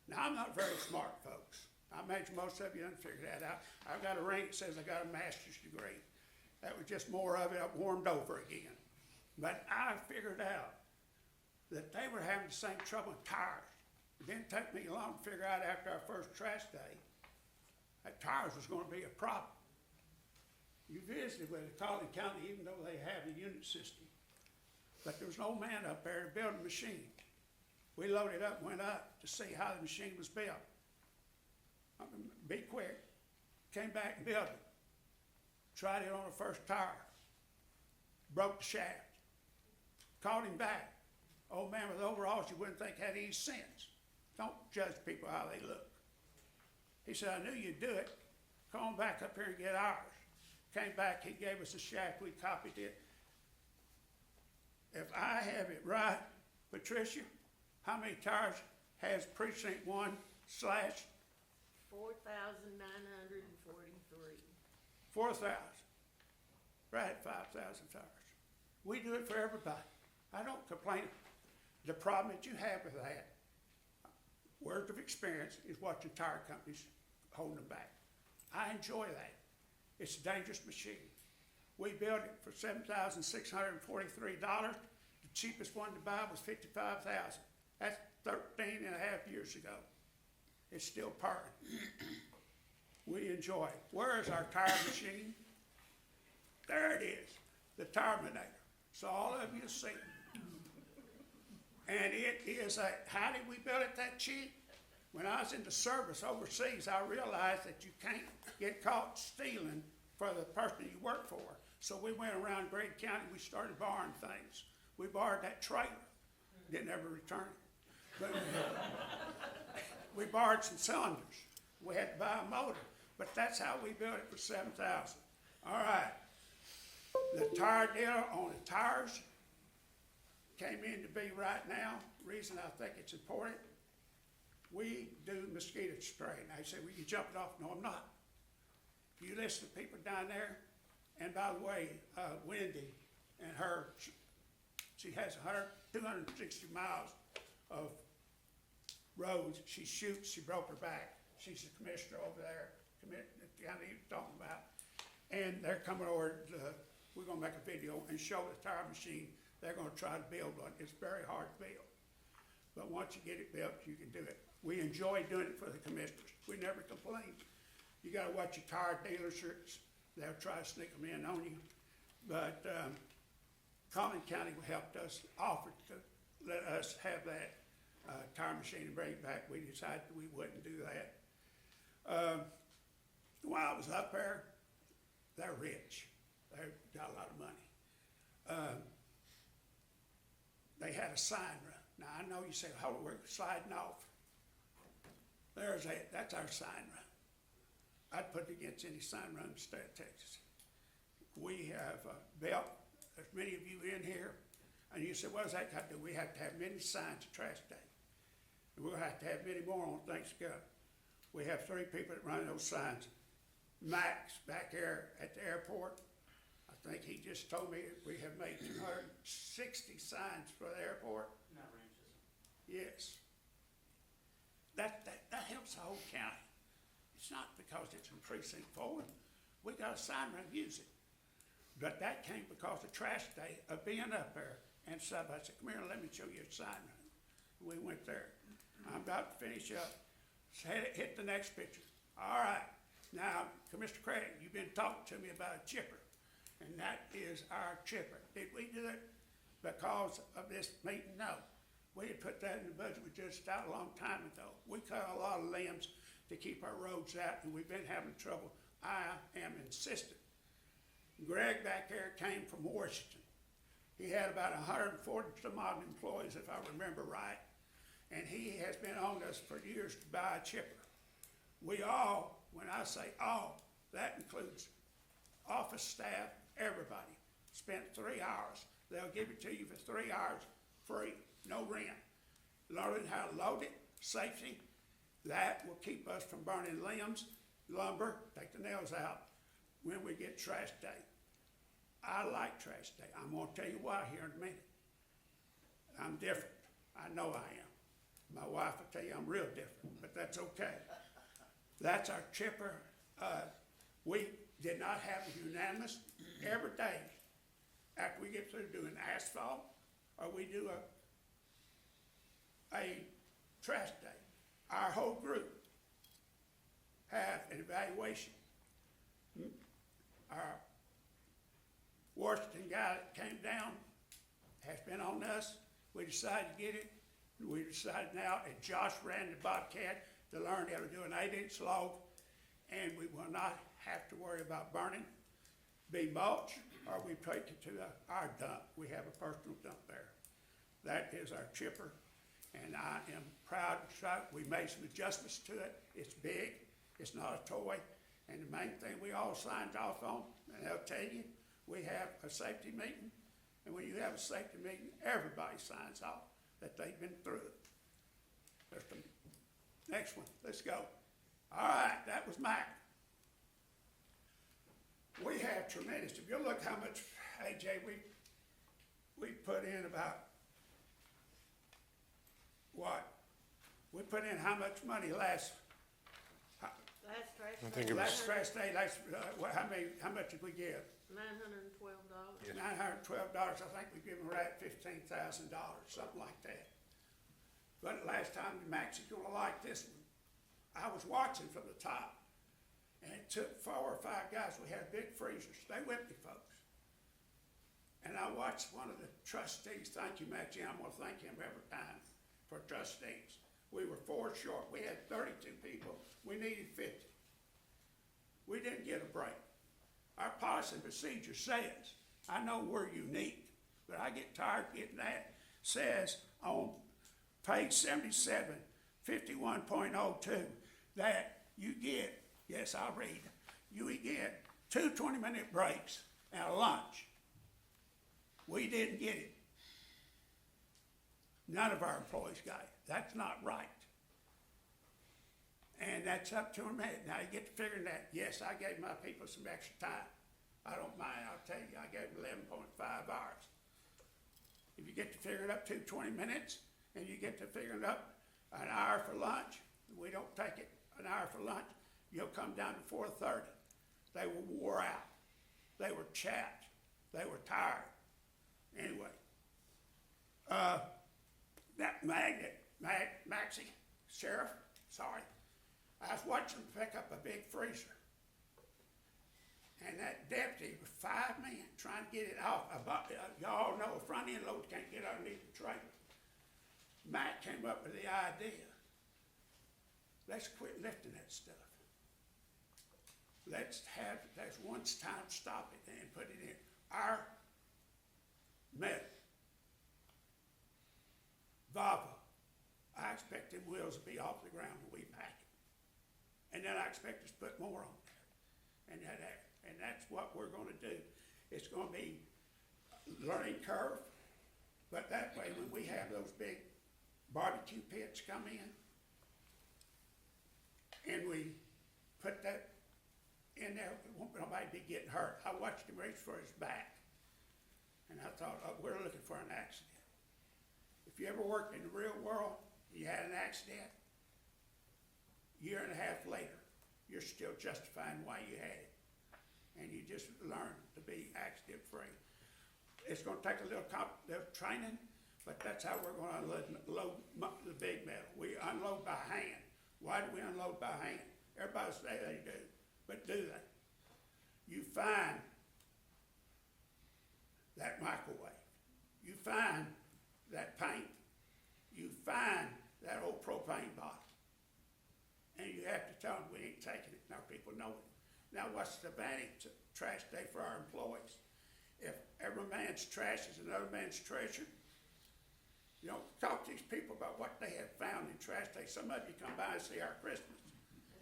Now, I'm not very smart, folks. I imagine most of you didn't figure that out. I've got a ring that says I got a master's degree. That was just more of it warmed over again. But I figured out that they were having the same trouble with tires. It didn't take me long to figure out after our first trash day that tires was going to be a problem. You visited with Collin County, even though they have a unit system. But there was an old man up there building a machine. We loaded up and went up to see how the machine was built. Be quick. Came back and built it. Tried it on the first tire. Broke the shaft. Called him back. Old man with overalls you wouldn't think had any sense. Don't judge people how they look. He said, I knew you'd do it. Come on back up here and get ours. Came back, he gave us a shaft, we copied it. If I have it right, Patricia, how many tires has precinct 1 slashed? 4,943. 4,000. Right, 5,000 tires. We do it for everybody. I don't complain. The problem that you have with that, words of experience, is watching tire companies holding them back. I enjoy that. It's a dangerous machine. We built it for $7,643. The cheapest one to buy was $55,000. That's 13 and a half years ago. It's still purring. We enjoy it. Where is our tire machine? There it is, the Terminator. So all of you see it. And it is how did we build it that cheap? When I was in the service overseas, I realized that you can't get caught stealing for the person you work for. So we went around Grade County, we started borrowing things. We borrowed that trailer, didn't ever return it. But we borrowed some cylinders. We had to buy a motor, but that's how we built it for $7,000. All right. The tire dealer on the tires came in to be right now. Reason I think it's important, we do mosquito spray. And they say, well, you jump it off. No, I'm not. If you listen to people down there, and by the way, Wendy and her, she has 260 miles of roads. She shoots, she broke her back. She's the commissioner over there, the county you're talking about. And they're coming over, we're gonna make a video and show the tire machine. They're gonna try to build one. It's very hard to build. But once you get it built, you can do it. We enjoy doing it for the commissioners. We never complain. You gotta watch your tire dealerships. They'll try to sneak them in on you. But Collin County helped us, offered to let us have that tire machine and bring it back. We decided we wouldn't do that. While I was up there, they're rich. They've got a lot of money. They had a sign run. Now, I know you say, oh, we're sliding off. That's our sign run. I'd put it against any sign run in the state of Texas. We have built, there's many of you in here, and you say, what does that got to do? We have to have many signs at Trash Day. And we'll have to have many more on Thanksgiving. We have 3 people that run those signs. Max back there at the airport, I think he just told me we have made 260 signs for the airport. Not ranches. Yes. That helps the whole county. It's not because it's in precinct 4. We got a sign run, use it. But that came because of Trash Day of being up there. And somebody said, come here, let me show you a sign run. We went there. I'm about to finish up. So hit the next picture. All right. Now, Commissioner Craig, you've been talking to me about a chipper, and that is our chipper. Did we do it because of this meeting? No. We had put that in the budget we just out a long time ago. We cut a lot of limbs to keep our roads out, and we've been having trouble. I am insistent. Greg back there came from Washington. He had about 140 some odd employees, if I remember right, and he has been on us for years to buy a chipper. We all, when I say all, that includes office staff, everybody, spent 3 hours. They'll give it to you for 3 hours free, no rent. Learning how to load it, safety, that will keep us from burning limbs, lumber, take the nails out when we get Trash Day. I like Trash Day. I'm gonna tell you why here in a minute. I'm different. I know I am. My wife will tell you I'm real different, but that's okay. That's our chipper. We did not have it unanimous every day after we get through doing asphalt or we do a Trash Day. Our whole group have an evaluation. Our Washington guy that came down has been on us. We decided to get it. We decided now, and Josh ran the Bobcat to learn how to do an 8-inch log, and we will not have to worry about burning, be mulch, or we take it to our dump. We have a personal dump there. That is our chipper, and I am proud to show we made some adjustments to it. It's big. It's not a toy. And the main thing we all signed off on, and they'll tell you, we have a safety meeting. And when you have a safety meeting, everybody signs off that they've been through it. There's the next one, let's go. All right, that was Mac. We have tremendous, if you look how much, AJ, we put in about, what? We put in how much money last I think it was, last trash day, how much did we give? $912. $912, I think we give them right $15,000, something like that. But last time, Max is gonna like this one. I was watching from the top, and it took 4 or 5 guys, we had big freezers, stay with me, folks. And I watched one of the trustees, thank you, Maxie, I'm gonna thank him every time, for trustees. We were 4 short, we had 32 people, we needed 50. We didn't get a break. Our policy and procedure says, I know we're unique, but I get tired of getting that, says on page 77, 51.02, that you get, yes, I'll read, you get 2 20-minute breaks and a lunch. We didn't get it. None of our employees got it. That's not right. And that's up to them. Now you get to figuring that, yes, I gave my people some extra time. I don't mind, I'll tell you, I gave them 11.5 hours. If you get to figure it up to 20 minutes, and you get to figure it up an hour for lunch, we don't take it an hour for lunch, you'll come down to 4:30. They were wore out. They were chapped. They were tired. Anyway, that Maxie, Sheriff, sorry, I was watching him pick up a big freezer. And that deputy was 5 men trying to get it off. Y'all know a front end load can't get underneath the trailer. Matt came up with the idea. Let's quit lifting that stuff. Let's one time stop it and put it in our metal. Volvo. I expect them wheels to be off the ground when we pack it. And then I expect us to put more on there. And that's what we're gonna do. It's gonna be a learning curve, but that way when we have those big barbecue pits come in, and we put that in there, won't nobody be getting hurt. I watched him reach for his back, and I thought, oh, we're looking for an accident. If you ever worked in the real world, you had an accident, year and a half later, you're still justifying why you had it. And you just learn to be accident-free. It's gonna take a little training, but that's how we're gonna unload the big metal. We unload by hand. Why do we unload by hand? Everybody say they do, but do they? You find that microwave. You find that paint. You find that old propane bottle. And you have to tell them we ain't taking it. Now people know it. Now what's the advantage of trash day for our employees? If every man's trash is another man's treasure, you know, talk to these people about what they have found in trash day. Some of you come by and see our Christmas.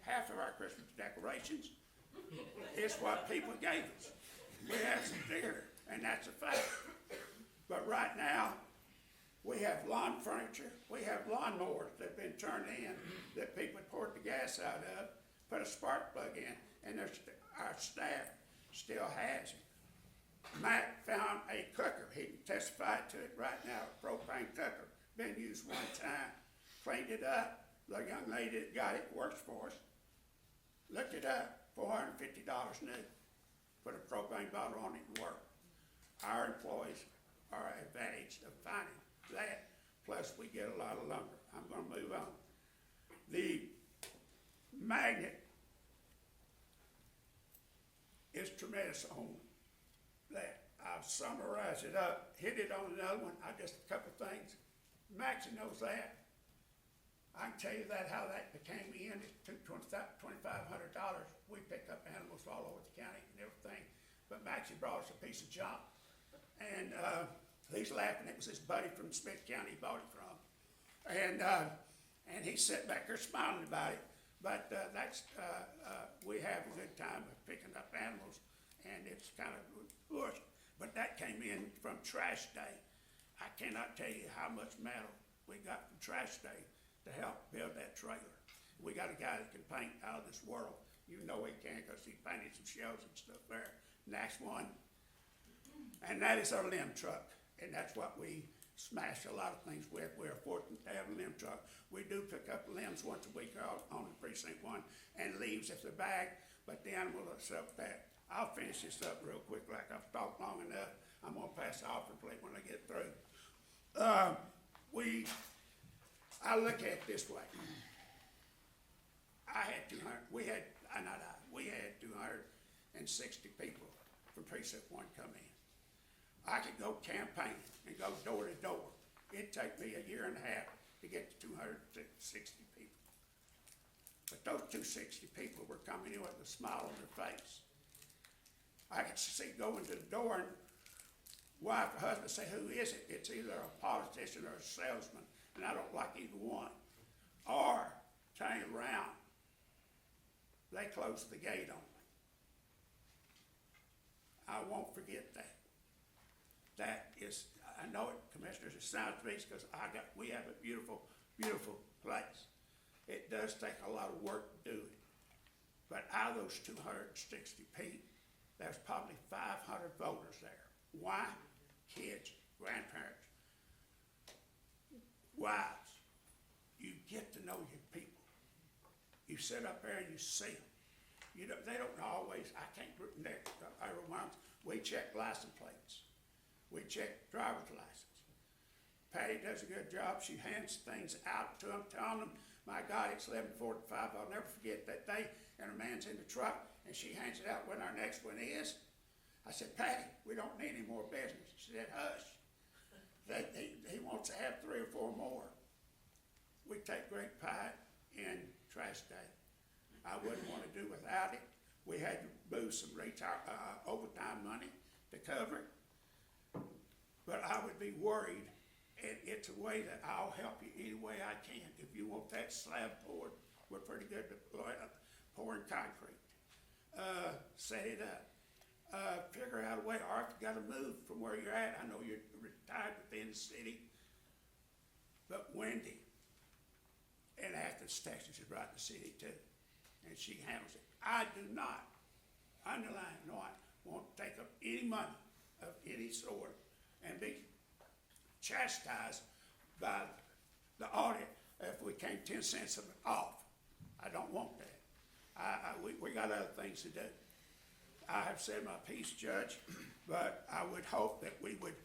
Half of our Christmas decorations is what people gave us. We have some theater, and that's a fact. But right now, we have lawn furniture, we have lawnmowers that have been turned in that people poured the gas out of, put a spark plug in, and our staff still has it. Matt found a cooker, he can testify to it right now, a propane cooker, been used one time, cleaned it up. The young lady that got it works for us, looked it up, $450 new. Put a propane bottle on it and work. Our employees are advantaged of finding that, plus we get a lot of lumber. I'm gonna move on. The magnet is tremendous on that. I'll summarize it up, hit it on another one, just a couple things. Maxie knows that. I can tell you how that became in, it took $2,500. We pick up animals all over the county and everything, but Maxie brought us a piece of junk. And he's laughing, it was his buddy from Smith County he bought it from. And he's sitting back there smiling about it. But we have a good time of picking up animals, and it's kind of bush. But that came in from trash day. I cannot tell you how much metal we got from trash day to help build that trailer. We got a guy that can paint out of this world. You know he can because he painted some shells and stuff there. Next one, and that is our limb truck, and that's what we smash a lot of things with. We're fortunate to have a limb truck. We do pick up limbs once a week out on the precinct one, and leaves if they're bagged, but the animal will accept that. I'll finish this up real quick, like I've talked long enough. I'm gonna pass the offering plate when I get through. I look at it this way. We had 260 people from precinct one come in. I could go campaign and go door to door. It'd take me a year and a half to get to 260 people. But those 260 people were coming in with a smile on their face. I could see going to the door and wife or husband say, "Who is it?" It's either a politician or a salesman, and I don't like either one. Or turn around, they closed the gate on me. I won't forget that. That is, I know it, Commissioners, it sounds to me because we have a beautiful, beautiful place. It does take a lot of work to do it. But out of those 260 people, there's probably 500 voters there. Why? Kids, grandparents, wives. You get to know your people. You sit up there and you see them. You know, they don't always, I can't connect everyone. We check license plates. We check driver's license. Patty does a good job. She hands things out to them, telling them, "My God, it's 11:45. I'll never forget that day." And a man's in the truck, and she hands it out when our next one is. I said, "Patty, we don't need any more business." She said, "Hush. He wants to have 3 or 4 more." We take great pride in trash day. I wouldn't want to do without it. We had to move some overtime money to cover it. But I would be worried, and it's a way that I'll help you any way I can. If you want that slab poured, we're pretty good at pouring concrete. Set it up. Figure out a way, or if you gotta move from where you're at. I know you're retired within the city, but Wendy in Athens, Texas is right in the city too, and she handles it. I do not, underline, not want to take up any money of any sort and be chastised by the audit if we came 10 cents of it off. I don't want that. We got other things to do. I have said my piece, Judge, but I would hope that we would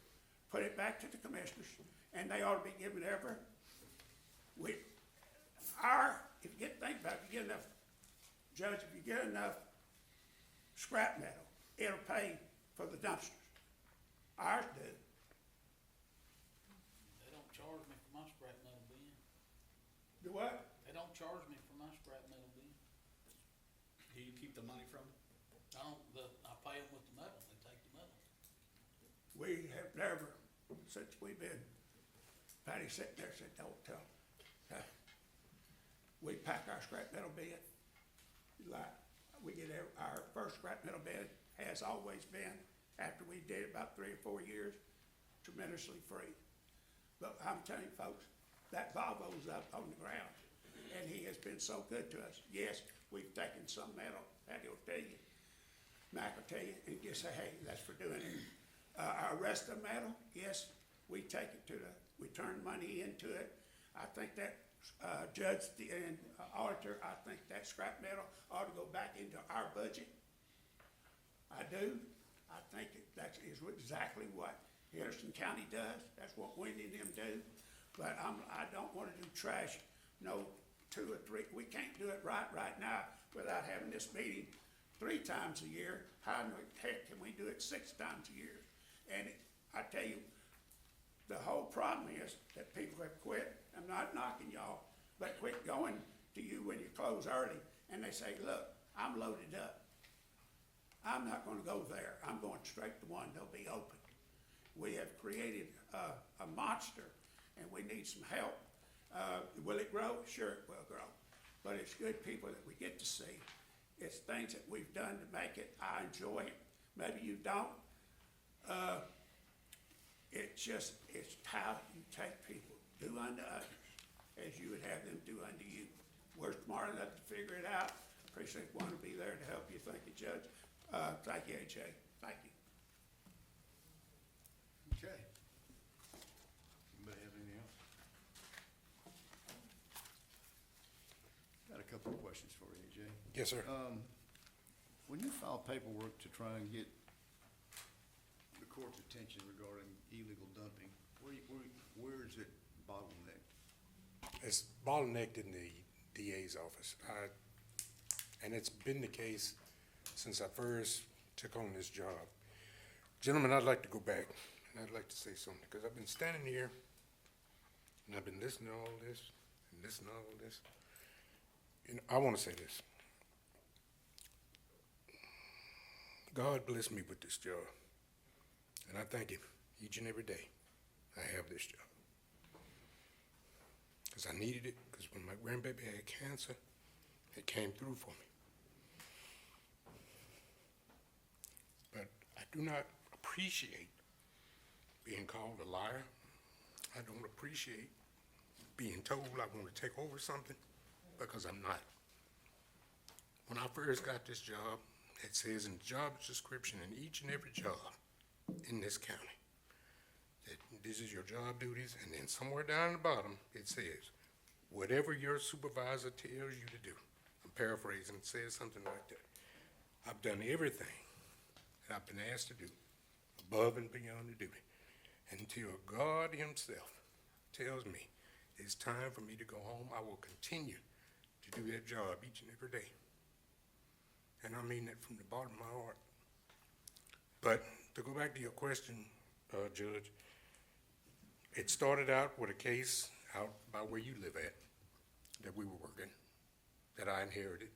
put it back to the commissioners, and they ought to be given if you think about it, if you get enough, Judge, if you get enough scrap metal, it'll pay for the dumpsters. Ours do. They don't charge me for my scrap metal bin. Do what? They don't charge me for my scrap metal bin. Do you keep the money from it? I pay them with the metal, they take the metal. We have never, since we've been, Patty sitting there said, "Don't tell them." We pack our scrap metal bin, like, we get our first scrap metal bin has always been, after we did it about 3 or 4 years, tremendously free. But I'm telling you folks, that Volvo's up on the ground, and he has been so good to us. Yes, we've taken some metal, that he'll tell you, Mac will tell you, and just say, "Hey, that's for doing it." Our rest of the metal, yes, we take it we turn money into it. I think that, Judge and Auditor, I think that scrap metal ought to go back into our budget. I do. I think that is exactly what Henderson County does. That's what Wendy and them do. But I don't want to do trash, 2 or 3. We can't do it right now without having this meeting 3 times a year. How in the heck can we do it 6 times a year? And I tell you, the whole problem is that people have quit. I'm not knocking y'all, but quit going to you when you close early, and they say, "Look, I'm loaded up. I'm not gonna go there. I'm going straight to one. They'll be open." We have created a monster, and we need some help. Will it grow? Sure it will grow. but it's good people that we get to see. It's things that we've done to make it. I enjoy it. Maybe you don't. It's how you take people. Do unto others as you would have them do unto you. We're smart enough to figure it out. Precinct one will be there to help you. Thank you, Judge. Thank you, AJ. Thank you. Okay. Anybody have anything else? Got a couple of questions for you, AJ. Yes, sir. When you file paperwork to try and get the court's attention regarding illegal dumping, where is it bottlenecked? It's bottlenecked in the DA's office. And it's been the case since I first took on this job. Gentlemen, I'd like to go back and I'd like to say something, because I've been standing here and I've been listening to all this and listening to all this. You know, I want to say this. God bless me with this job. And I thank him each and every day I have this job. Because I needed it, because when my grandbaby had cancer, it came through for me. But I do not appreciate being called a liar. I don't appreciate being told I want to take over something, because I'm not. When I first got this job, it says in the job description in each and every job in this county that this is your job duties, and then somewhere down the bottom it says, whatever your supervisor tells you to do. I'm paraphrasing, it says something like that. I've done everything that I've been asked to do, above and beyond the duty, until God himself tells me it's time for me to go home. I will continue to do that job each and every day. And I mean that from the bottom of my heart. But to go back to your question, Judge, it started out with a case out by where you live at that we were working, that I inherited,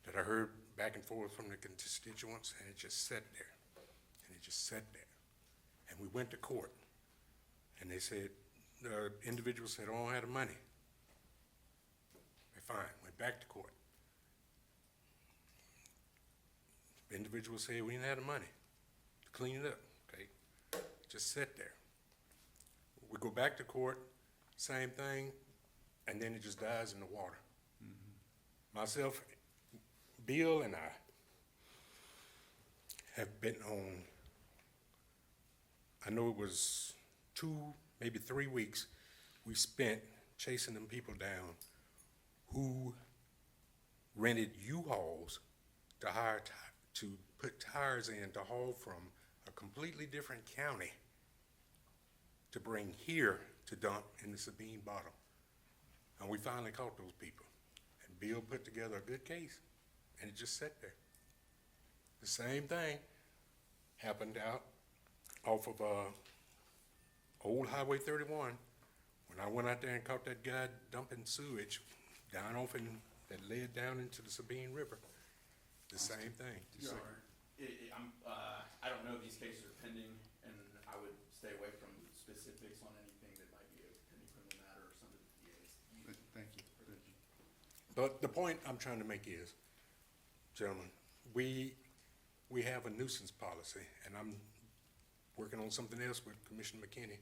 that I heard back and forth from the constituents, and it just sat there. And it just sat there. And we went to court, and they said, the individual said, oh, I don't have the money. Fine, went back to court. The individual said, we didn't have the money to clean it up, okay? Just sat there. We go back to court, same thing, and then it just dies in the water. Myself, Bill, and I have been on, I know it was 2, maybe 3 weeks we spent chasing them people down who rented U-Hauls to hire to put tires in to haul from a completely different county to bring here to dump in the Sabine Bottom. And we finally caught those people. And Bill put together a good case, and it just sat there. The same thing happened out off of Old Highway 31 when I went out there and caught that guy dumping sewage down off in, that led down into the Sabine River. The same thing. Your Honor, I don't know if these cases are pending, and I would stay away from specifics on anything that might be a pending criminal matter or something that the DA's. Thank you. But the point I'm trying to make is, gentlemen, we have a nuisance policy, and I'm working on something else with Commissioner McKinney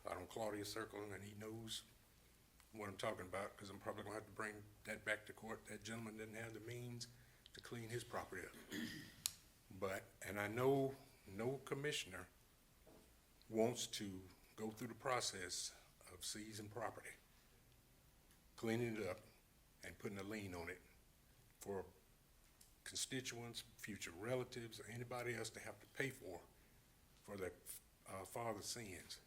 out on Claudia Circle, and he knows what I'm talking about, because I'm probably gonna have to bring that back to court. That gentleman didn't have the means to clean his property up. But, and I know no commissioner wants to go through the process of seizing property, cleaning it up, and putting a lien on it for constituents, future relatives, or anybody else to have to pay for their father's sins,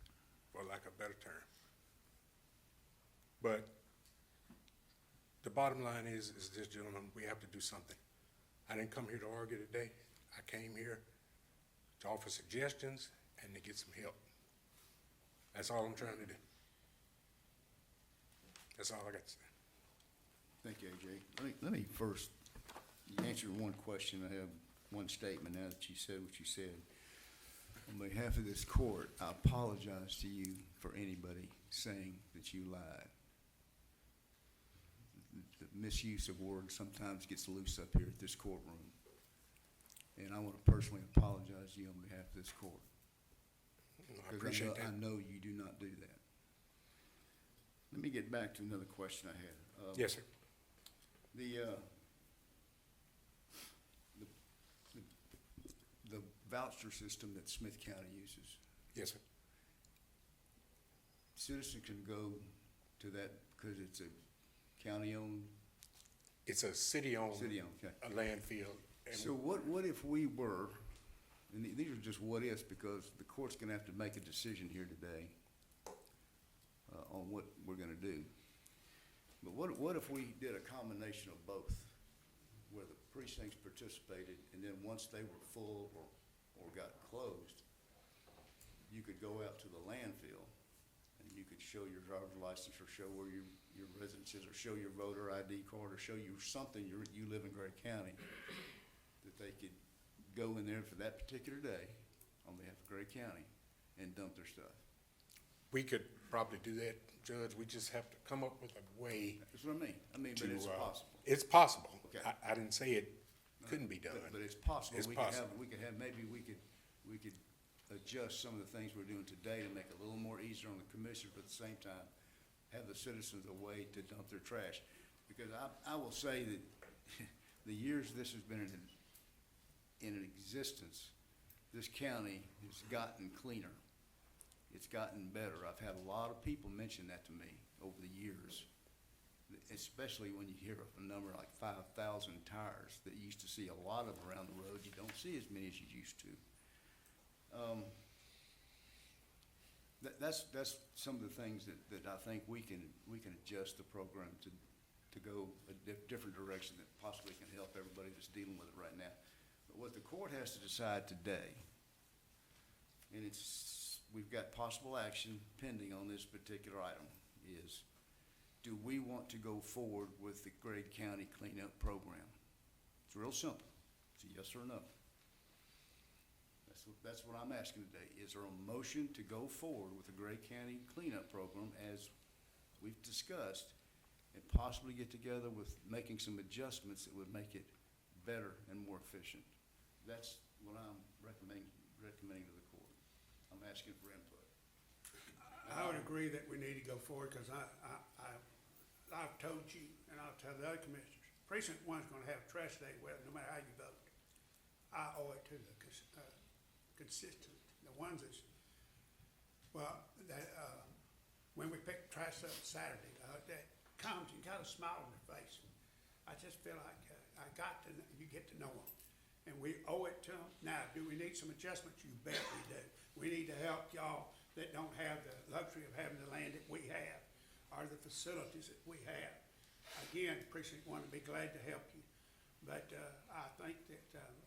for lack of a better term. But the bottom line is this, gentlemen, we have to do something. I didn't come here to argue today. I came here to offer suggestions and to get some help. That's all I'm trying to do. That's all I got to say. Thank you, AJ. Let me first answer one question. I have one statement now that you said what you said. On behalf of this court, I apologize to you for anybody saying that you lied. The misuse of words sometimes gets loose up here at this courtroom. And I want to personally apologize to you on behalf of this court. I 'Cause appreciate that. I know you do not do that. Let me get back to another question I had. Yes, sir. The voucher system that Smith County uses, Yes, sir. citizens can go to that because it's a county-owned, It's a city-owned city-owned, okay. a landfill. And So what if we were, and these are just what ifs because the court's gonna have to make a decision here today on what we're gonna do. But what if we did a combination of both, where the precincts participated and then once they were full or got closed, you could go out to the landfill and you could show your driver's license or show where your residence is or show your voter ID card or show you something, you live in Gray County, that they could go in there for that particular day on behalf of Gray County and dump their stuff. we could probably do that, Judge. We just have to come up with a way That's what I mean. But to. it's possible. It's possible. Okay. I didn't say it couldn't be done. But it's possible. It's possible. Maybe we could adjust some of the things we're doing today to make it a little more easier on the commissioners, but at the same time, have the citizens a way to dump their trash. Because I will say that the years this has been in existence, this county has gotten cleaner. It's gotten better. I've had a lot of people mention that to me over the years, especially when you hear of a number like 5,000 tires that you used to see a lot of around the road. You don't see as many as you used to. That's some of the things that I think we can adjust the program to go a different direction that possibly can help everybody that's dealing with it right now. But what the court has to decide today, and we've got possible action pending on this particular item, is do we want to go forward with the Gray County cleanup program? It's real simple. It's a yes or no. That's what I'm asking today. Is there a motion to go forward with the Gray County cleanup program as we've discussed and possibly get together with making some adjustments that would make it better and more efficient? That's what I'm recommending to the court. I'm asking for input. I would agree that we need to go forward, because I've told you, and I'll tell the other commissioners, precinct one's gonna have trash day, well, no matter how you vote. I owe it to the consistent, the ones that's, when we pick trash up Saturday, that comes, you got a smile on their face. I just feel like you get to know them, and we owe it to them. Now, do we need some adjustments? You bet we do. We need to help y'all that don't have the luxury of having the land that we have, or the facilities that we have. Again, precinct one would be glad to help you, but I think that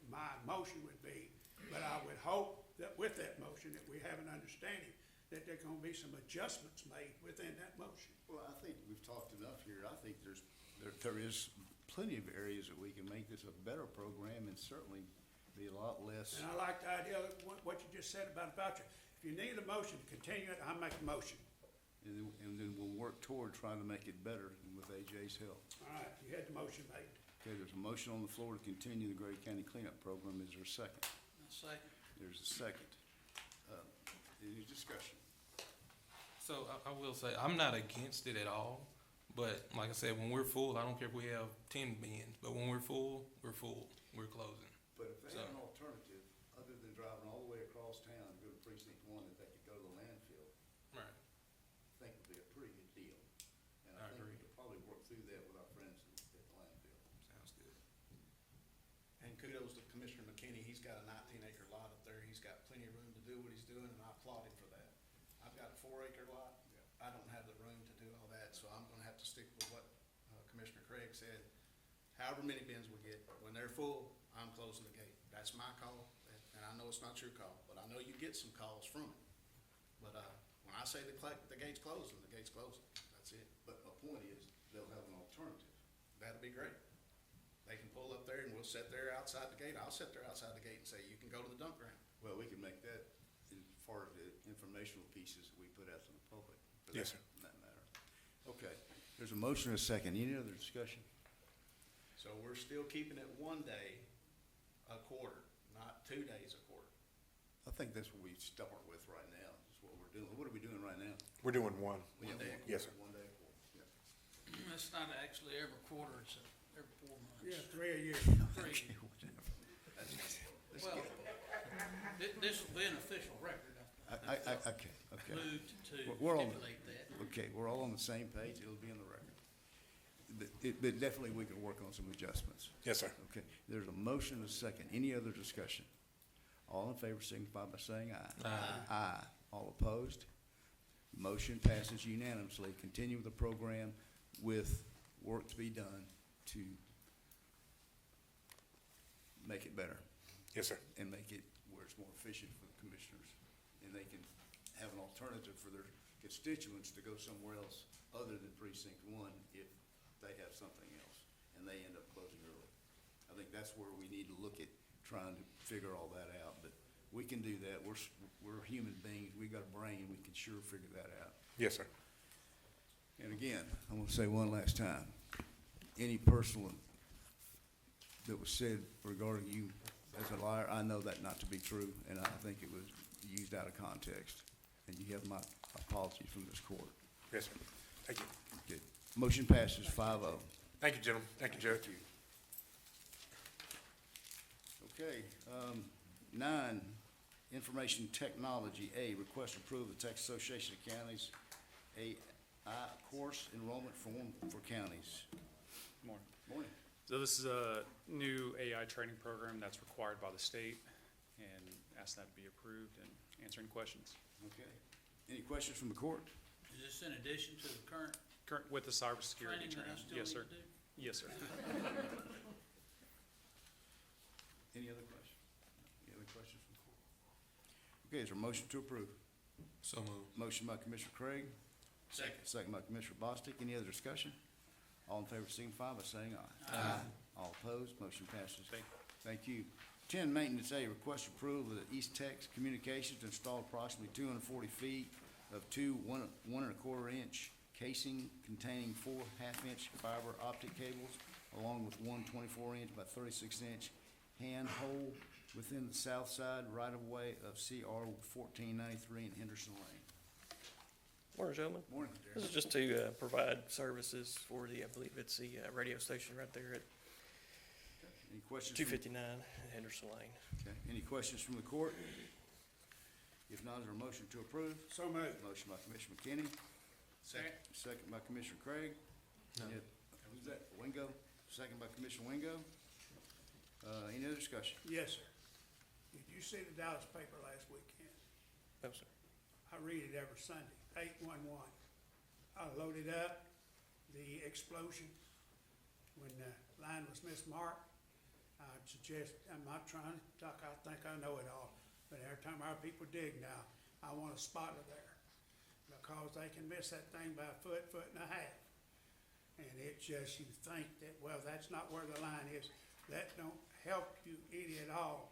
my motion would be, but I would hope that with that motion that we have an understanding that there are gonna be some adjustments made within that motion. Well, I think we've talked enough here. I think there is plenty of areas that we can make this a better program and certainly be a lot less. And I like the idea of what you just said about a voucher. If you need a motion to continue it, I'll make a motion. And then we'll work toward trying to make it better with AJ's help. All right, you had the motion made. Okay, there's a motion on the floor to continue the Gray County cleanup program. Is there a second? Second. There's a second. Any discussion? So I will say, I'm not against it at all, but like I said, when we're full, I don't care if we have 10 bins, but when we're full, we're closing. But if they So- have an alternative, other than driving all the way across town and go to precinct one, that they could go to the landfill, Right. I think would be a pretty good deal. And I I think we agree. could probably work through that with our friends at the landfill. Sounds good. And kudos to Commissioner McKinney. He's got a 19-acre lot up there. He's got plenty of room to do what he's doing, and I applaud him for that. I've got a 4-acre lot. I don't have the room to do all that, so I'm gonna have to stick with what Commissioner Craig said. However many bins we get, when they're full, I'm closing the gate. That's my call, and I know it's not your call, but I know you get some calls from it. But when I say the gate's closing, the gate's closing. That's it. But my point is, they'll have an alternative. That'd be great. They can pull up there and we'll sit there outside the gate. I'll sit there outside the gate and say, you can go to the dump ground. Well, we can make that as far as the informational pieces that we put out to the public. for Yes, that- that matter. Okay, there's a motion and a second. Any other discussion? So we're still keeping it 1 day a quarter, not 2 days a quarter. I think that's what we start with right now, is what we're doing. What are we doing right now? We're doing one. We have day a Yes, sir. 1 day a quarter, yeah. That's not actually every quarter, it's every 4 months. Yeah, 3 a year. Three. Let's Well, get- this will be an official record. Okay, okay. Moved to We're on- stipulate that. Okay, we're all on the same page, it'll be in the record. But definitely we can work on some adjustments. Yes, sir. Okay, there's a motion and a second. Any other discussion? All in favor signify by saying aye. Aye. Aye. All opposed? Motion passes unanimously. Continue with the program with work to be done to make it better Yes, sir. and make it where it's more efficient for the commissioners. And they can have an alternative for their constituents to go somewhere else other than precinct 1 if they have something else and they end up closing early. I think that's where we need to look at trying to figure all that out, but we can do that. We're human beings. We got a brain. We can sure figure that out. Yes, sir. And again, I'm gonna say one last time, any personal that was said regarding you as a liar, I know that not to be true, and I think it was used out of context. And you have my apologies from this court. Yes, sir. Thank you. Good. Motion passes 5-0. Thank you, gentlemen. Thank you, Judge. Okay, 9, information technology. A, request approval of the Texas Association of Counties, AI course enrollment form for counties. Morning. Morning. So this is a new AI training program that's required by the state, and ask that to be approved and answer any questions. Okay. Any questions from the court? Is this in addition to the current Current, with the cybersecurity training that I training? still Yes, need sir. to do? Yes, sir. Any other questions? Any other questions from the court? Okay, is there a motion to approve? So moved. Motion by Commissioner Craig, Second. second by Commissioner Bostic. Any other discussion? All in favor signify by saying aye. Aye. All opposed, motion passes. Thank you. 10, maintenance A, request approval of the East Tex Communications to install approximately 240 feet of two 1.25 inch casing containing 4 half-inch fiber optic cables, along with 1 24 inch by 36 inch hand hole within the south side right-of-way of CR 1493 in Henderson Lane. Morning, gentlemen. Morning, This Darren. is just to provide services for the, I believe it's the radio station right there at Any questions? from- 259 Henderson Lane. Okay. Any questions from the court? If not, is there a motion to approve? So moved. Motion by Commissioner McKinney, Second. second by Commissioner Craig. No. Who's that? Wingo? Second by Commissioner Wingo. Any other discussion? Yes, sir. Did you see the Dallas paper last weekend? No, sir. I read it every Sunday, 811. I loaded up the explosion when the line was mismarked. I'd suggest, I'm not trying to talk, I think I know it all, but every time our people dig now, I want a spotter there, because they can miss that thing by a foot, foot and a half. And it just, you think that, well, that's not where the line is. That don't help you any at all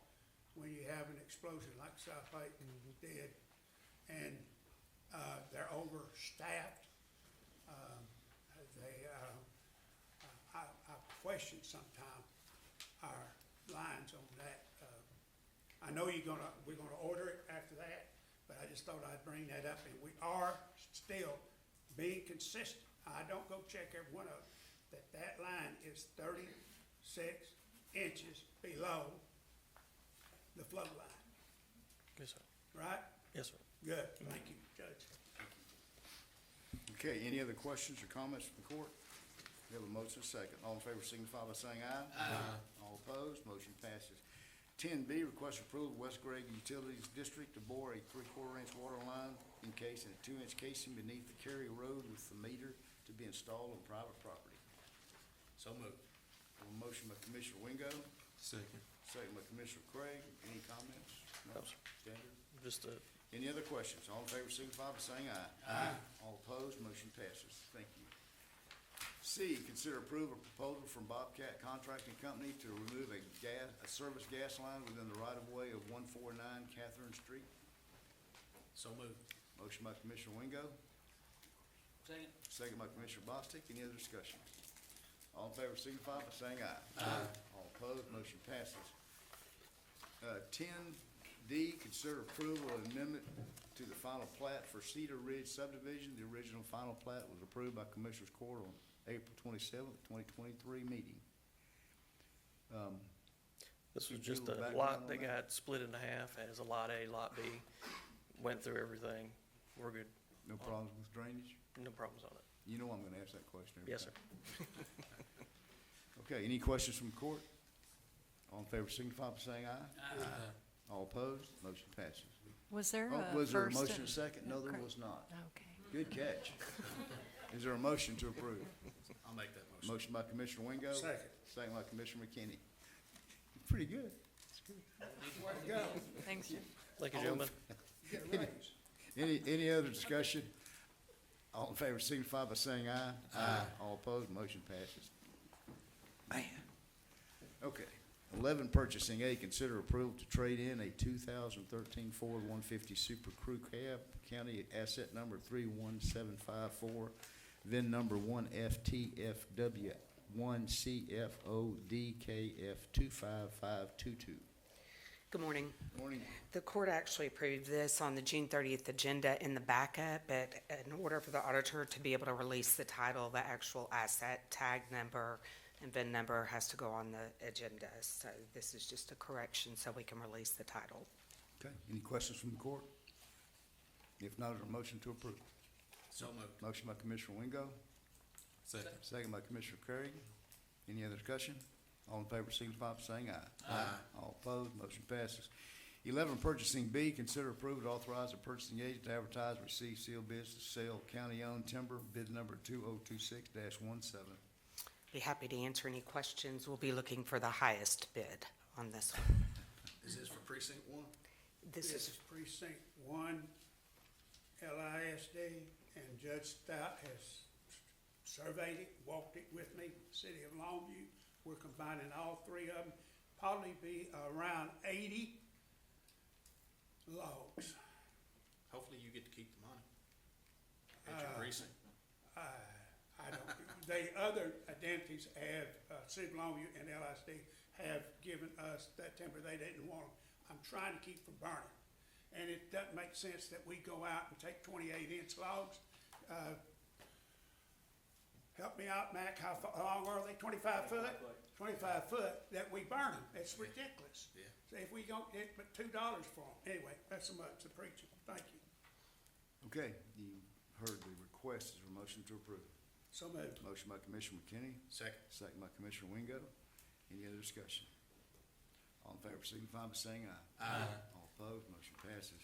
when you have an explosion like South Layton did. And, they're overstaffed. I question sometimes our lines on that. I know we're gonna order it after that, but I just thought I'd bring that up, and we are still being consistent. I don't go check every one of them, that line is 36 inches below the flow line, Yes, sir. right? Yes, sir. Good, thank you, Judge. Okay, any other questions or comments from the court? We have a motion and a second. All in favor signify by saying aye. Aye. All opposed, motion passes. 10B, request approval of West Greg Utilities District to bore a 3/4 inch water line encased in a 2 inch casing beneath the Cary Road with the meter to be installed on private property. So moved. A motion by Commissioner Wingo, Second. second by Commissioner Craig. Any comments? No, sir. Standard? Just Any other questions? All in favor signify by saying aye. Aye. All opposed, motion passes. Thank you. C, consider approval of proposal from Bobcat Contracting Company to remove a service gas line within the right-of-way of 149 Catherine Street. So moved. Motion by Commissioner Wingo, Second. second by Commissioner Bostic. Any other discussion? All in favor, signify by saying aye. Aye. All opposed, motion passes. 10D, consider approval of amendment to the final plat for Cedar Ridge subdivision. The original final plat was approved by Commissioners Court on April 27th, 2023 meeting. This was Could you just give a a background lot on that that? got split into half as a Lot A, Lot B. Went through everything. We're good. No problems with drainage? No problems on it. You know I'm gonna ask that question every Yes, time. sir. Okay, any questions from the court? All in favor, signify by saying aye. All opposed, motion passes. Was there Oh, a was there a first motion and- and second? No, there Correct. was not. Okay. Good catch. Is there a motion to approve? I'll make that motion. Motion by Commissioner Wingo. Second. Second by Commissioner McKinney. Pretty good. Thanks, Jim. Thank you, gentlemen. Get a raise. Any other discussion? All in favor, signify by saying aye. Aye. All opposed, motion passes. Man. Okay. 11, purchasing A, consider approval to trade in a 2013 Ford 150 Super Crew Cab, county asset number 31754, VIN number 1FTFW1CFODKF25522. Good morning. Morning. The court actually approved this on the June 30th agenda in the backup, but in order for the auditor to be able to release the title, the actual asset tag number and VIN number has to go on the agenda. So this is just a correction so we can release the title. Okay, any questions from the court? If not, is there a motion to approve? So moved. Motion by Commissioner Wingo, Second. second by Commissioner Craig. Any other discussion? All in favor, signify by saying aye. Aye. All opposed, motion passes. 11, purchasing B, consider approval to authorize the purchasing agent to advertise, and receive sealed bids to sell county-owned timber, bid number 2026-17. Be happy to answer any questions. We'll be looking for the highest bid on this one. Is this for precinct one? This This is, is precinct 1, LISD, and Judge Stout has surveyed it, walked it with me, city of Longview. We're combining all three of them, probably be around 80 logs. Hopefully you get to keep the money at your precinct. I don't, the other identities have, City of Longview and LISD have given us that timber they didn't want. I'm trying to keep from burning. And it doesn't make sense that we go out and take 28-inch logs. Help me out, Mac, how long are they, 25 foot? 25 foot, that we burn them, it's ridiculous. Yeah. So if we don't get but $2 for them, anyway, that's so much, the preaching, thank you. Okay, you heard the request. Is there a motion to approve? So moved. Motion by Commissioner McKinney, Second. second by Commissioner Wingo. Any other discussion? All in favor, signify by saying aye. Aye. All opposed, motion passes.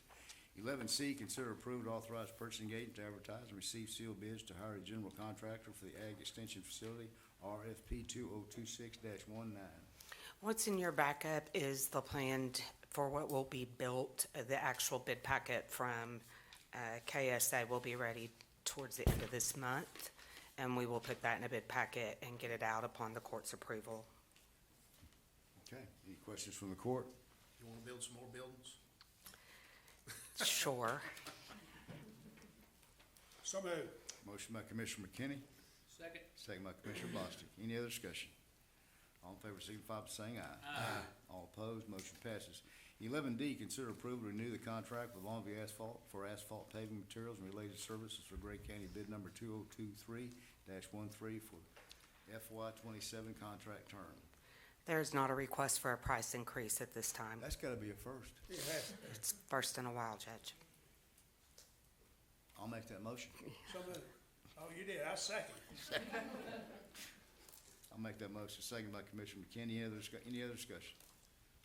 11C, consider approval to authorize purchasing agent to advertise and receive sealed bids to hire a general contractor for the Ag Extension Facility, RFP 2026-19. what's in your backup is the plan for what will be built. The actual bid packet from KSA will be ready towards the end of this month, and we will put that in a bid packet and get it out upon the court's approval. Okay, any questions from the court? You wanna build some more buildings? Sure. So moved. Motion by Commissioner McKinney, Second. second by Commissioner Bostic. Any other discussion? All in favor, signify by saying aye. Aye. All opposed, motion passes. 11D, consider approval to renew the contract with Longview Asphalt for asphalt paving materials and related services for Gray County bid number 2023-13 for FY 27 contract term. There is not a request for a price increase at this time. That's gotta be a first. Yes, It's first in a while, Judge. I'll make that motion. so moved. Oh, you did, I second. I'll make that motion. Second by Commissioner McKinney. Any other discussion?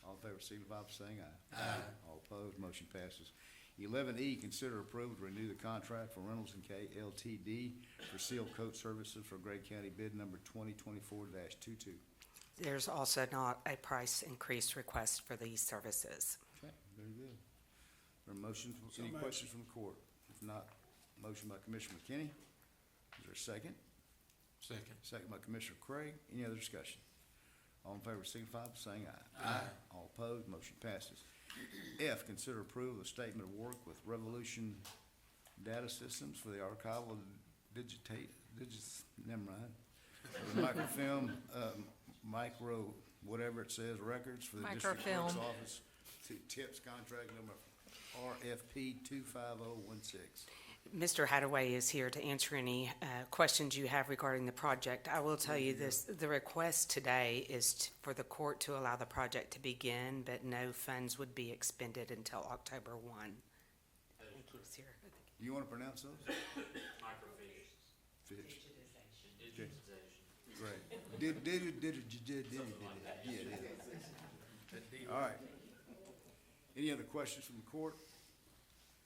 All in favor, signify by saying aye. Aye. All opposed, motion passes. 11E, consider approval to renew the contract for Reynolds and K Ltd. for seal coat services for Gray County bid number 2024-22. There's also not a price increase request for these services. Okay, very good. There are motions, So any moved. questions from the court? If not, motion by Commissioner McKinney. Is there a second? Second. Second by Commissioner Craig. Any other discussion? All in favor, signify by saying aye. Aye. All opposed, motion passes. F, consider approval of the statement of work with Revolution Data Systems for the archival never mind. For the microfilm, micro, whatever it says, records for the district clerk's Microfilm. office. To TIPS contract number RFP 25016. Mr. Hadaway is here to answer any questions you have regarding the project. I will tell you this, the request today is for the court to allow the project to begin, but no funds would be expended until October 1. I think he was here. Do you want to pronounce those? Microfiche. Fish. Digitization. Great. Yeah, it is. All right. Any other questions from the court?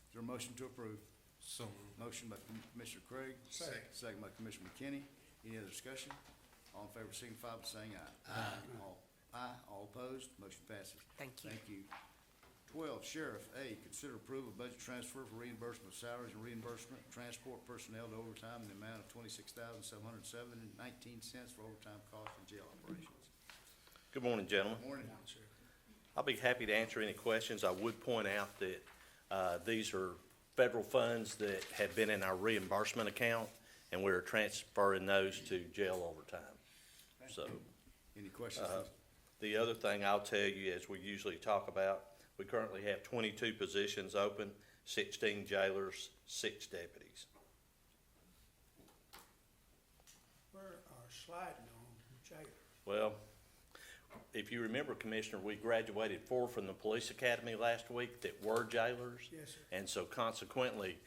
Is there a motion to approve? So, Motion by Commissioner Craig. Second. Second by Commissioner McKinney. Any other discussion? All in favor signify by saying aye. Aye. All opposed, motion passes. Thank you. Thank you. 12, Sheriff, A, consider approval of budget transfer for reimbursement of salaries and reimbursement, transport personnel to overtime in the amount of $26,707.19 for overtime costs and jail operations. Good morning, gentlemen. Morning. I'll be happy to answer any questions. I would point out that these are federal funds that have been in our reimbursement account, and we're transferring those to jail overtime. So, Any questions? the other thing I'll tell you, as we usually talk about, we currently have 22 positions open, 16 jailers, 6 deputies. We're sliding on jail. Well, if you remember, Commissioner, we graduated 4 from the police academy last week that were jailers. Yes, sir. And so consequently,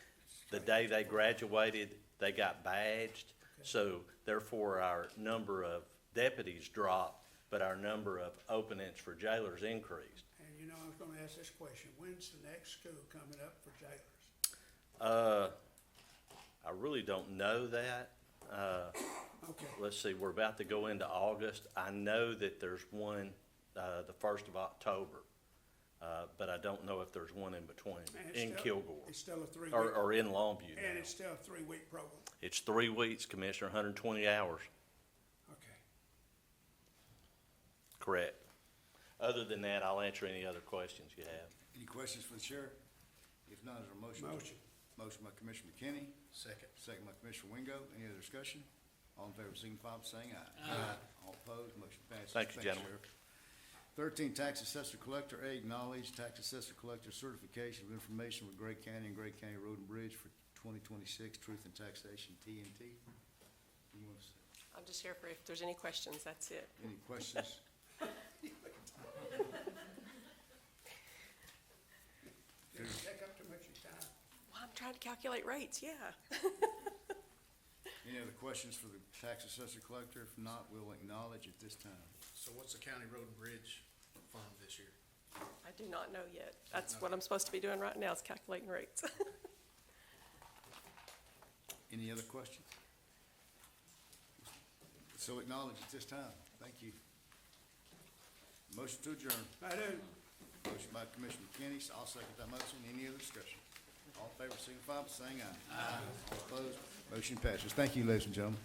the day they graduated, they got badged. So therefore, our number of deputies dropped, but our number of openings for jailers increased. And you know, I was gonna ask this question, when's the next school coming up for jailers? I really don't know that. Okay, Let's see, we're about to go into August. I know that there's one, the 1st of October, but I don't know if there's one in between, And it's in still- Kilgore, it's still a 3 week. or in Longview And now. it's still a 3 week program, It's 3 weeks, Commissioner, 120 hours, okay. correct. Other than that, I'll answer any other questions you have. Any questions for the sheriff? If not, is there a motion? Motion. Motion by Commissioner McKinney, Second. second by Commissioner Wingo. Any other discussion? All in favor signify by saying aye. Aye. All opposed, motion passes. Thank you, gentlemen. Sheriff. 13, Tax Assessor Collector, A, acknowledge Tax Assessor Collector certification of information with Gray County and Gray County Road and Bridge for 2026 Truth in Taxation, TNT. You want to say I'm just here for if there's any questions, that's it. any questions? Did it take up too much of your time? Well, I'm trying to calculate rates, yeah. Any other questions for the Tax Assessor Collector? If not, we'll acknowledge at this time. So what's the county road and bridge fund this year? I do not know yet. That's what I'm supposed to be doing right now, is calculating rates. Any other questions? So acknowledge at this time. Thank you. Motion to adjourn. I do. Motion by Commissioner McKinney, I'll second that motion. Any other discussion? All in favor signify by saying aye. Aye. All opposed, motion passes. Thank you, ladies and gentlemen.